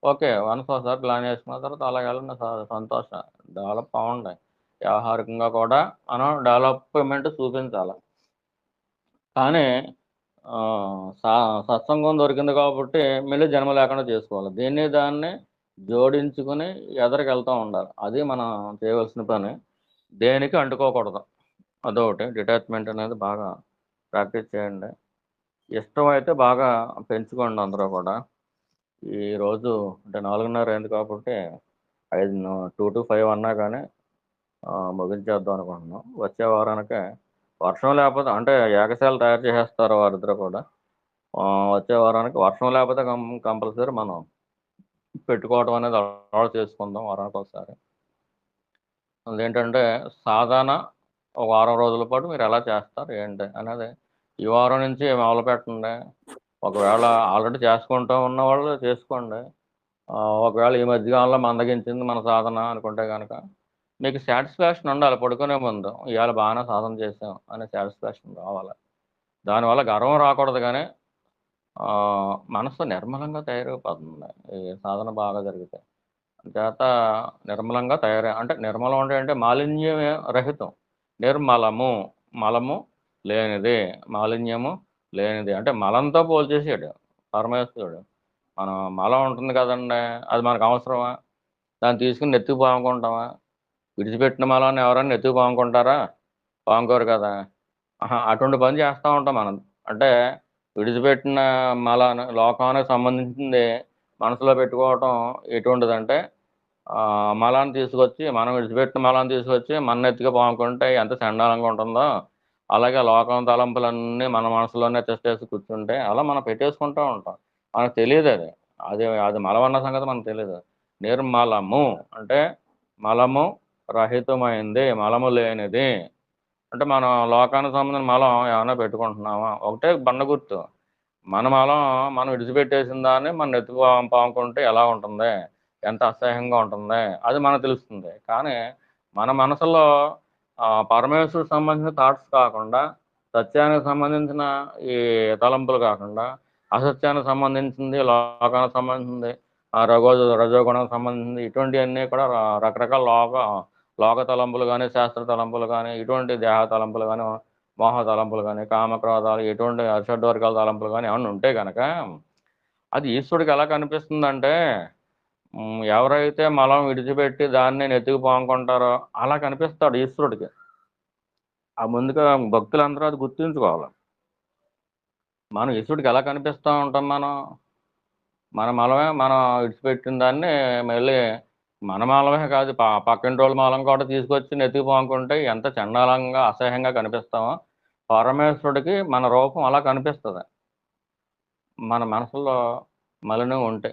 ఓకే. వన్స్ ఒకసారి ప్లాన్ యేసుకున్న తర్వాత అలాగ వెళ్ళండి సంతోషం. డెవలప్ అవ్వండి. వ్యావహారికంగా కూడా మనం డెవలప్‌మెంట్ చూపించాల. కానీ సా సత్సంగం దొరికింది కాబట్టి మళ్ళీ జన్మ లేకుండా చేసుకోవాలి. దీన్ని దాన్ని జోడించుకొని ఎదరికెళ్తా ఉండాలి. అది మనం చేయవలసిన పని. దేనికి అంటుకోకూడదు. అదొకటి. డిటాచ్‌మెంట్ అనేది బాగా ప్రాక్టీస్ చేయండి. ఇష్టమైతే బాగా పెంచుకోండి అందరూ కూడా. ఈరోజు అంటే 4:30 అయింది కాబట్టి 2-5 అన్నా గానీ ముగించేద్దాం అనుకుంటున్నాం. వచ్చే వారానికే వర్షం లేకపోతే అంటే ఏకశాల తయారు చేసేస్తారు వారిద్దరూ కూడా. వచ్చే వారానికి వర్షం లేకపోతే కంపల్సరీ మనం పెట్టుకోవడం అనేది అలవాటు చేసుకుందాం వారానికొకసారి. అదేంటంటే సాధన ఒక వారం రోజుల పాటు మీరెలా చేస్తారు, ఏంటి అనేది ఈ వారం నుంచి మొదలుపెట్టండి. ఒకవేళ ఆల్రెడీ చేసుకుంటూ ఉన్నవాళ్ళు చేసుకోండి. ఒకవేళ ఈ మధ్య కాలంలో మందగించింది మన సాధన అనుకుంటే గనక మీకు సాటిస్ఫాక్షన్ ఉండాలి పడుకునే ముందు. ఇవాళ బాగానే సాధన చేశాం అనే సాటిస్ఫాక్షన్ రావాలి. దానివల్ల గర్వం రాకూడదు గానీ మనసు నిర్మలంగా తయారైపోతుంది ఈ సాధన బాగా జరిగితే. చేత నిర్మలంగా అంటే నిర్మలం అంటే మాలిన్యమే రహితం. నిర్మలము, మలము లేనిది, మాలిన్యము లేనిది. అంటే మలంతో పోల్చేసాడు పరమేశ్వరుడు. మనం మలం ఉంటుంది కదండీ! అది మనకు అవసరమా? దాన్ని తీసుకొని నెత్తికి పాముకుంటామా? విడిచిపెట్టిన మలాన్ని ఎవరైనా నెత్తికి పాముకుంటారా? పాముకోరు కదా! అటువంటి పని చేస్తా ఉంటాం మనం. అంటే విడిచిపెట్టిన లోకానికి సంబంధించింది మనసులో పెట్టుకోవటం ఎటువంటిదంటే మలాన్ని తీసుకొచ్చి మనం విడిచిపెట్టిన మలాన్ని తీసుకొచ్చి మన నెత్తికి పాముకుంటే ఎంత చండాలంగా ఉంటుందో, అలాగే లోకం తలంపులన్నీ మన మనసులోనే తిష్టేసి కూర్చుంటే అలా మనం పెట్టేసుకుంటూ ఉంటాం. మనకు తెలీదది. అది అది మలమన్న సంగతి మనకు తెలీదు. నిర్మలము అంటే మలము రహితమైంది, మలము లేనిది. అంటే మనం లోకానికి సంబంధించిన మలం ఏమైనా పెట్టుకుంటున్నామా? ఒకటే బండ గుర్తు. మన మలం మనం విడిచిపెట్టేసిన దాన్ని మనం పాముకుంటే ఎలా ఉంటుంది? ఎంత అసహ్యంగా ఉంటుంది? అది మనకు తెలుస్తుంది. కానీ మన మనసులో పరమేశ్వరుడికి సంబంధించిన థాట్స్ కాకుండా, సత్యానికి సంబంధించిన ఈ తలంపులు కాకుండా, అసత్యానికి సంబంధించింది, లోకానికి సంబంధించింది, రజోగుణానికి సంబంధించింది ఇటువంటివన్నీ కూడా రకరకాల లోక తలంపులు కానీ, శాస్త్ర తలంపులు కానీ, ఇటువంటి దేహ తలంపులు కానీ, మోహ తలంపులు కానీ, కామక్రోధాలు ఎటువంటి అషడ్వర్గాల తలంపులు కానీ ఏమన్నా ఉంటే కనుక అది ఈశ్వరుడికి ఎలా కనిపిస్తుందంటే ఎవరైతే మలం విడిచిపెట్టి దాన్ని నెత్తికి పాముకుంటారో అలా కనిపిస్తాడు ఈశ్వరుడికి. ఆ ముందుగా భక్తులందరూ అది గుర్తుంచుకోవాలి. మనం ఈశ్వరుడికి ఎలా కనిపిస్తూ ఉంటాం మనం? మన మలమే మనం విడిచిపెట్టిన దాన్ని మళ్ళీ మన మలమే కాదు పక్కింటి వాళ్ళ మలం కూడా తీసుకొచ్చి నెత్తికి పాముకుంటే ఎంత చండాలంగా అసహ్యంగా కనిపిస్తామో పరమేశ్వరుడికి మన రూపం అలా కనిపిస్తుంది మన మనసులో మలినం ఉంటే.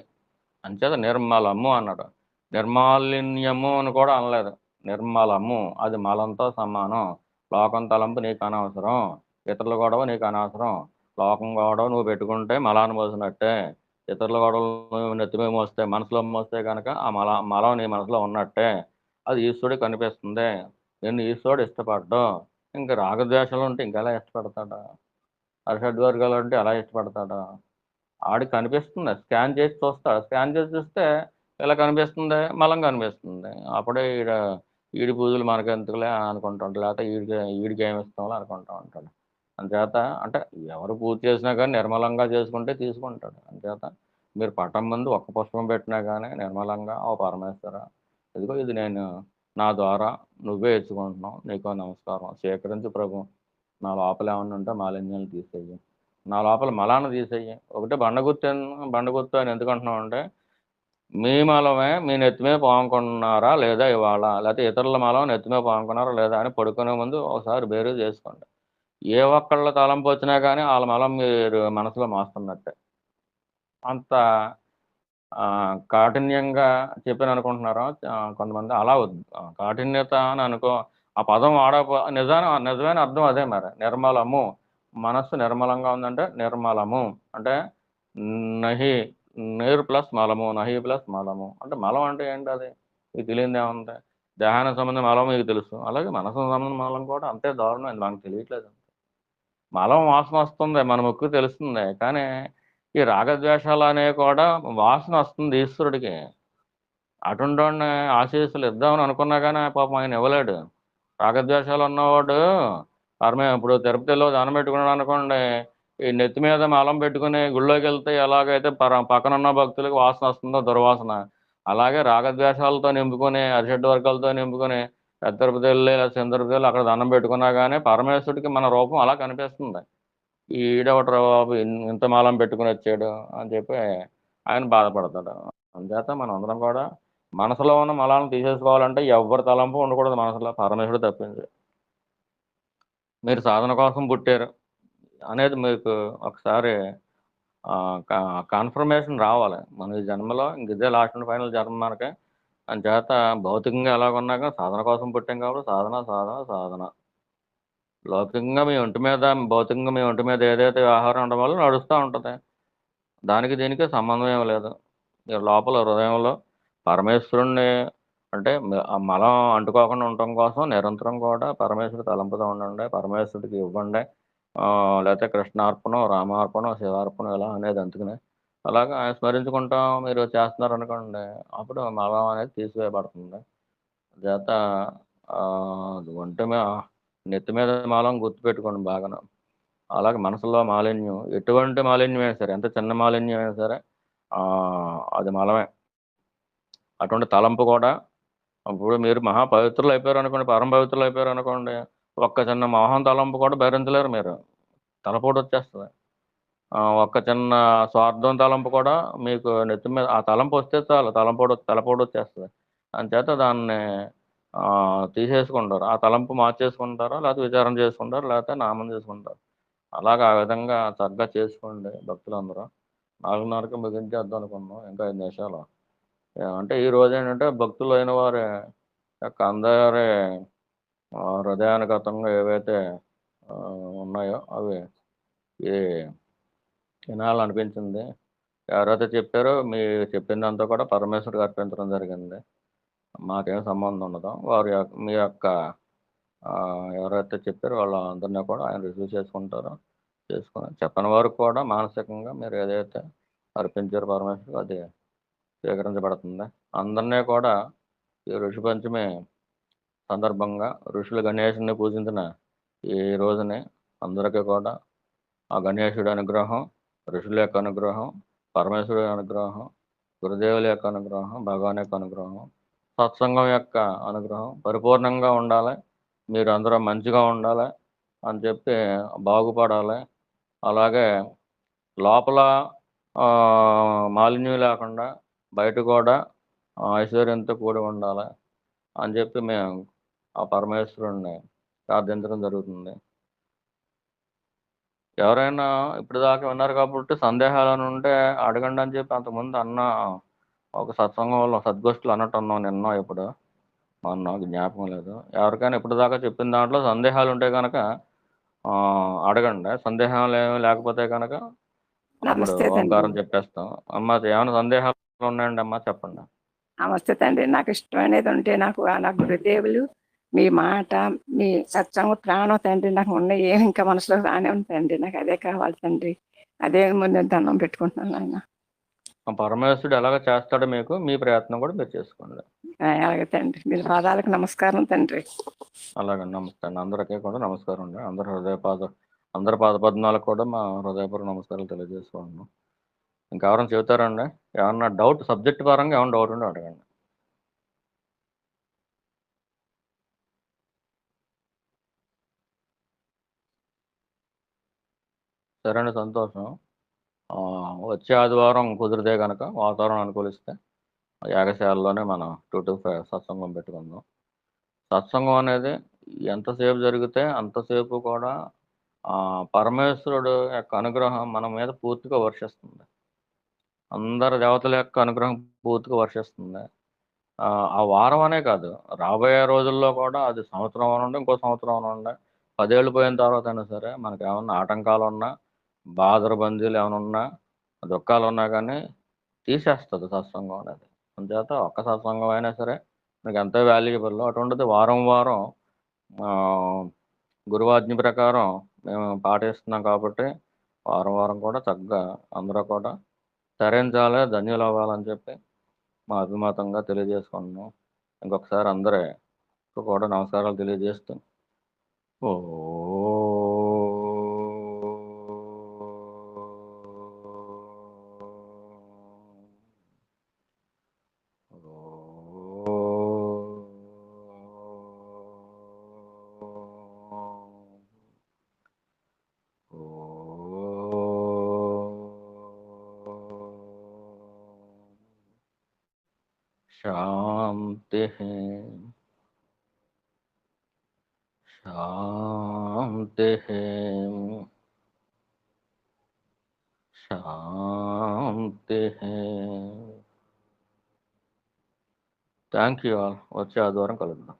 అంచేత నిర్మలము అన్నాడు. నిర్మాలిన్యము అని కూడా అనలేదు. నిర్మలము అది మలంతో సమానం. లోకం తలంపు నీకు అనవసరం. ఇతరుల గొడవ నీకు అనవసరం. లోకం గొడవ నువ్వు పెట్టుకుంటే మలాన్ని మోసినట్టే. ఇతరుల గొడవలు నువ్వు నెత్తిమీద మోస్తే మనసులో మోస్తే కనుక ఆ మలం నీ మనసులో ఉన్నట్టే. అది ఈశ్వరుడికి కనిపిస్తుంది. నిన్ను ఈశ్వరుడు ఇష్టపడ్డు. ఇంక రాగద్వేషాలు ఉంటే ఇంకెలా ఇష్టపడతాడా? అరిషడ్వర్గాలు అంటే ఎలా ఇష్టపడతాడా? ఆడికి కనిపిస్తుంది. స్కాన్ చేసి చూస్తాడు. స్కాన్ చేసి చూస్తే ఇలా కనిపిస్తుంది. మలం కనిపిస్తుంది. అప్పుడే ఈడి పూజలు మనకెందుకులే అనుకుంటాడు. లేకపోతే ఈడికి ఏమి ఇస్తాంలే అనుకుంటా ఉంటాడు. అంచేత అంటే ఎవరు పూజ చేసినా కానీ నిర్మలంగా చేసుకుంటే తీసుకుంటాడు. అంచేత మీరు పటం ముందు ఒక్క పుష్పం పెట్టినా కానీ నిర్మలంగా ఓ పరమేశ్వర ఇదిగో ఇది నేను నా ద్వారా నువ్వే ఇచ్చుకుంటున్నావు. నీకో నమస్కారం. స్వీకరించు ప్రభు. నా లోపల ఏమన్నా ఉంటే మాలిన్యాలు తీసేయి. నా లోపల మలాన్ని తీసేయి. ఒకటే బండ గుర్తు అని ఎందుకు అంటున్నావు అంటే మీ మలమే మీ నెత్తి మీద పాముకున్నారా లేదా ఇవాళ? లేకపోతే ఇతరుల మలం నెత్తి మీద పాముకున్నారా లేదా అని పడుకునే ముందు ఒకసారి బేరీజు చేసుకోండి. ఏ ఒక్కళ్ళ తలంపు వచ్చినా కానీ వాళ్ళ మలం మీరు మనసులో మోస్తున్నట్టే. అంత కాఠిన్యంగా చెప్పాను అనుకుంటున్నారా కొంతమంది? అలా వద్దు. కాఠిన్యత అని అనుకో ఆ పదం నిజమైన అర్థం అదే మరి. నిర్మలము. మనస్సు నిర్మలంగా ఉందంటే నిర్మలము. అంటే నహి నీరు ప్లస్ మలము. నహి ప్లస్ మలము. అంటే మలం అంటే ఏంటి అది? మీకు తెలియనిది ఏముంది? దేహానికి సంబంధించిన మలం మీకు తెలుసు. అలాగే మనసుకు సంబంధించిన మలం కూడా అంతే దారుణం. మనకు తెలియట్లేదు. మలం వాసన వస్తుంది. మన ముక్కు తెలుస్తుంది. కానీ ఈ రాగద్వేషాలు అనేవి కూడా వాసన వస్తుంది ఈశ్వరుడికి. అటుంటోడిని ఆశీస్సులు ఇద్దామని అనుకున్నా కానీ పాపం ఆయన ఇవ్వలేడు. రాగద్వేషాలు ఉన్నవాడు ఇప్పుడు తిరుపతిలో దండం పెట్టుకున్నాడు అనుకోండి, ఈ నెత్తి మీద మలం పెట్టుకుని గుళ్ళోకి వెళ్తే ఎలాగైతే పక్కన ఉన్న భక్తులకు వాసన వస్తుందో దుర్వాసన, అలాగే రాగద్వేషాలతో నింపుకొని అరిషడ్ వర్గాలతో నింపుకొని పెద్ద తిరుపతి వెళ్ళి లేదా చిన్న తిరుపతి వెళ్ళి అక్కడ దండం పెట్టుకున్నా కానీ పరమేశ్వరుడికి మన రూపం అలా కనిపిస్తుంది. ఈడెవడ్రా బాబు ఇంత మాలం పెట్టుకుని వచ్చాడు అని చెప్పి ఆయన బాధపడతాడు. అందుచేత మనం అందరం కూడా మనసులో ఉన్న మలాలను తీసేసుకోవాలంటే ఎవరి తలంపు ఉండకూడదు మనసులో, పరమేశ్వరుడు తప్పించి. మీరు సాధన కోసం పుట్టారు అనేది మీకు ఒకసారి కన్ఫర్మేషన్ రావాలి. మన ఈ జన్మలో ఇంక ఇదే లాస్ట్ అండ్ ఫైనల్ జన్మ మనకి. అంచేత భౌతికంగా ఎలాగున్నాక సాధన కోసం పుట్టాం కాబట్టి సాధన సాధన సాధన. భౌతికంగా మీ ఒంటి మీద ఏదైతే ఆహారం ఉండడం వల్ల నడుస్తూ ఉంటుంది. దానికి దీనికి సంబంధం ఏమి లేదు. మీరు లోపల హృదయంలో పరమేశ్వరుణ్ణి అంటే ఆ మలం అంటుకోకుండా ఉండటం కోసం నిరంతరం కూడా పరమేశ్వరుడు తలంపుతూ ఉండండి. పరమేశ్వరుడికి ఇవ్వండి. లేకపోతే కృష్ణార్పణం, రామార్పణం, శివార్పణం ఇలా అనేది అందుకనే అలాగా ఆయన స్మరించుకుంటాం మీరు చేస్తున్నారనుకోండి, అప్పుడు మలం అనేది తీసివేయబడుతుంది. చేత ఒంటి మీద నెత్తి మీద మలం గుర్తుపెట్టుకోండి బాగాను. అలాగే మనసులో మాలిన్యం ఎటువంటి మాలిన్యమైనా సరే, ఎంత చిన్న మాలిన్యమైనా సరే అది మలమే. అటువంటి తలంపు కూడా ఇప్పుడు మీరు మహా పవిత్రులు అయిపోయారు అనుకోండి, పరమ పవిత్రులు అయిపోయారు అనుకోండి, ఒక్క చిన్న మోహం తలంపు కూడా భరించలేరు మీరు. తలపోటు వచ్చేస్తుంది. ఒక్క చిన్న స్వార్థం తలంపు కూడా మీకు నెత్తి మీద ఆ తలంపు వస్తే చాలు తలపోటు వచ్చేస్తుంది. అంచేత దాన్ని తీసేసుకుంటారు. ఆ తలంపు మార్చేసుకుంటారు, లేకపోతే విచారణ చేసుకుంటారు, లేకపోతే నామం చేసుకుంటారు. అలాగా ఆ విధంగా చక్కగా చేసుకోండి భక్తులందరూ. 4:30కి ముగించేద్దాం అనుకున్నాం. ఇంకా 5 నిమిషాలు. అంటే ఈ రోజు ఏంటంటే భక్తులైన వారి యొక్క అందరి హృదయానుగతంగా ఏవైతే ఉన్నాయో అవి ఈ వినాలనిపించింది. ఎవరైతే చెప్పారో చెప్పిందంతా కూడా పరమేశ్వరుడికి అర్పించడం జరిగింది. మాకేం సంబంధం ఉండదు. మీ యొక్క ఎవరైతే చెప్పారో వాళ్ళందరిని కూడా ఆయన రిసీవ్ చేసుకుంటారు. చేసుకొని చెప్పని వారికి కూడా మానసికంగా మీరు ఏదైతే అర్పించారో పరమేశ్వరుడికి అది స్వీకరించబడుతుంది. అందరినీ కూడా ఈ ఋషి పంచమి సందర్భంగా ఋషులు గణేశుడిని పూజించిన ఈ రోజుని అందరికీ కూడా ఆ గణేశుడి అనుగ్రహం, ఋషుల యొక్క అనుగ్రహం, పరమేశ్వరుడి అనుగ్రహం, గురుదేవుల యొక్క అనుగ్రహం, భగవాన్ యొక్క అనుగ్రహం, సత్సంగం యొక్క అనుగ్రహం పరిపూర్ణంగా ఉండాలి. మీరు అందరూ మంచిగా ఉండాలి అని చెప్పి బాగుపడాలి. అలాగే లోపల మాలిన్యం లేకుండా బయట కూడా ఐశ్వర్యంతో కూడి ఉండాలి అని చెప్పి మేము ఆ పరమేశ్వరుణ్ణి ప్రార్థించడం జరుగుతుంది. ఎవరైనా ఇప్పటిదాకా విన్నారు కాబట్టి సందేహాలను ఉంటే అడగండి అని చెప్పి అంతకుముందు అన్న ఒక సత్సంగంలో సద్గోష్ఠులు అన్నట్టున్నాం నిన్న ఇప్పుడు మొన్న జ్ఞాపకం లేదు. ఎవరికైనా ఇప్పటిదాకా చెప్పిన దాంట్లో సందేహాలు ఉంటే కనుక అడగండి. సందేహాలు ఏమీ లేకపోతే కనుక అప్పుడు నమస్తే తండ్రి. ఓంకారం చెప్పేస్తాం. అమ్మ ఏమైనా సందేహాలు ఉన్నాయండి అమ్మా చెప్పండి. నమస్తే తండ్రి. నాకు ఇష్టమైనది ఉంటే నాకు నా గురుదేవులు, మీ మాట, మీ సత్సంగం ప్రాణం తండ్రి. నాకు ఉన్న ఏమి ఇంకా మనసులో రానే ఉంది తండ్రి. నాకు అదే కావాలి తండ్రి. అదే ముందు దండం పెట్టుకుంటున్నాను ఆయన. పరమేశ్వరుడు ఎలాగ చేస్తాడో మీకు మీ ప్రయత్నం కూడా మీరు చేసుకోండి. అలాగే తండ్రి. మీ పాదాలకు నమస్కారం తండ్రి. అలాగే నమస్తే అండి. అందరికీ కూడా నమస్కారం అండి. అందరి పాద పద్మాలకు కూడా మా హృదయపూర్వక నమస్కారాలు తెలియజేసుకుంటున్నాం. ఇంకెవరైనా చెబుతారండి? ఏమన్నా డౌట్ సబ్జెక్ట్ పరంగా ఏమైనా డౌట్ ఉంటే అడగండి. సరే అండి, సంతోషం. వచ్చే ఆదివారం కుదిరితే కనుక వాతావరణం అనుకూలిస్తే యాగశాలలోనే మనం 2 to 5 సత్సంగం పెట్టుకుందాం. సత్సంగం అనేది ఎంతసేపు జరిగితే అంతసేపు కూడా పరమేశ్వరుడు యొక్క అనుగ్రహం మన మీద పూర్తిగా వర్షిస్తుంది. అందరు దేవతల యొక్క అనుగ్రహం పూర్తిగా వర్షిస్తుంది. ఆ వారం అనే కాదు, రాబోయే రోజుల్లో కూడా అది సంవత్సరం అనండి, ఇంకో సంవత్సరం అనండి, 10 ఏళ్ళు పోయిన తర్వాత అయినా సరే మనకి ఏమన్నా ఆటంకాలు ఉన్నా, బాధలు బందీలు ఏమైనా ఉన్నా, దుఃఖాలు ఉన్నా కానీ తీసేస్తుంది సత్సంగం అనేది. అందుచేత ఒక్క సత్సంగం అయినా సరే మనకి ఎంతో వాల్యుబుల్. అటువంటిది వారం వారం గురువాజ్ఞ ప్రకారం మేము పాటిస్తున్నాం కాబట్టి వారం వారం కూడా చక్కగా అందరూ కూడా తరించాలి, ధన్యులు అవ్వాలని చెప్పి మా అభిమతంగా తెలియజేసుకుంటున్నాం. ఇంకొకసారి అందరూ కూడా నమస్కారాలు తెలియజేస్తూ ఓ శాంతి శాంతి శాంతి. Thank you all. వచ్చే ఆదివారం కలుద్దాం.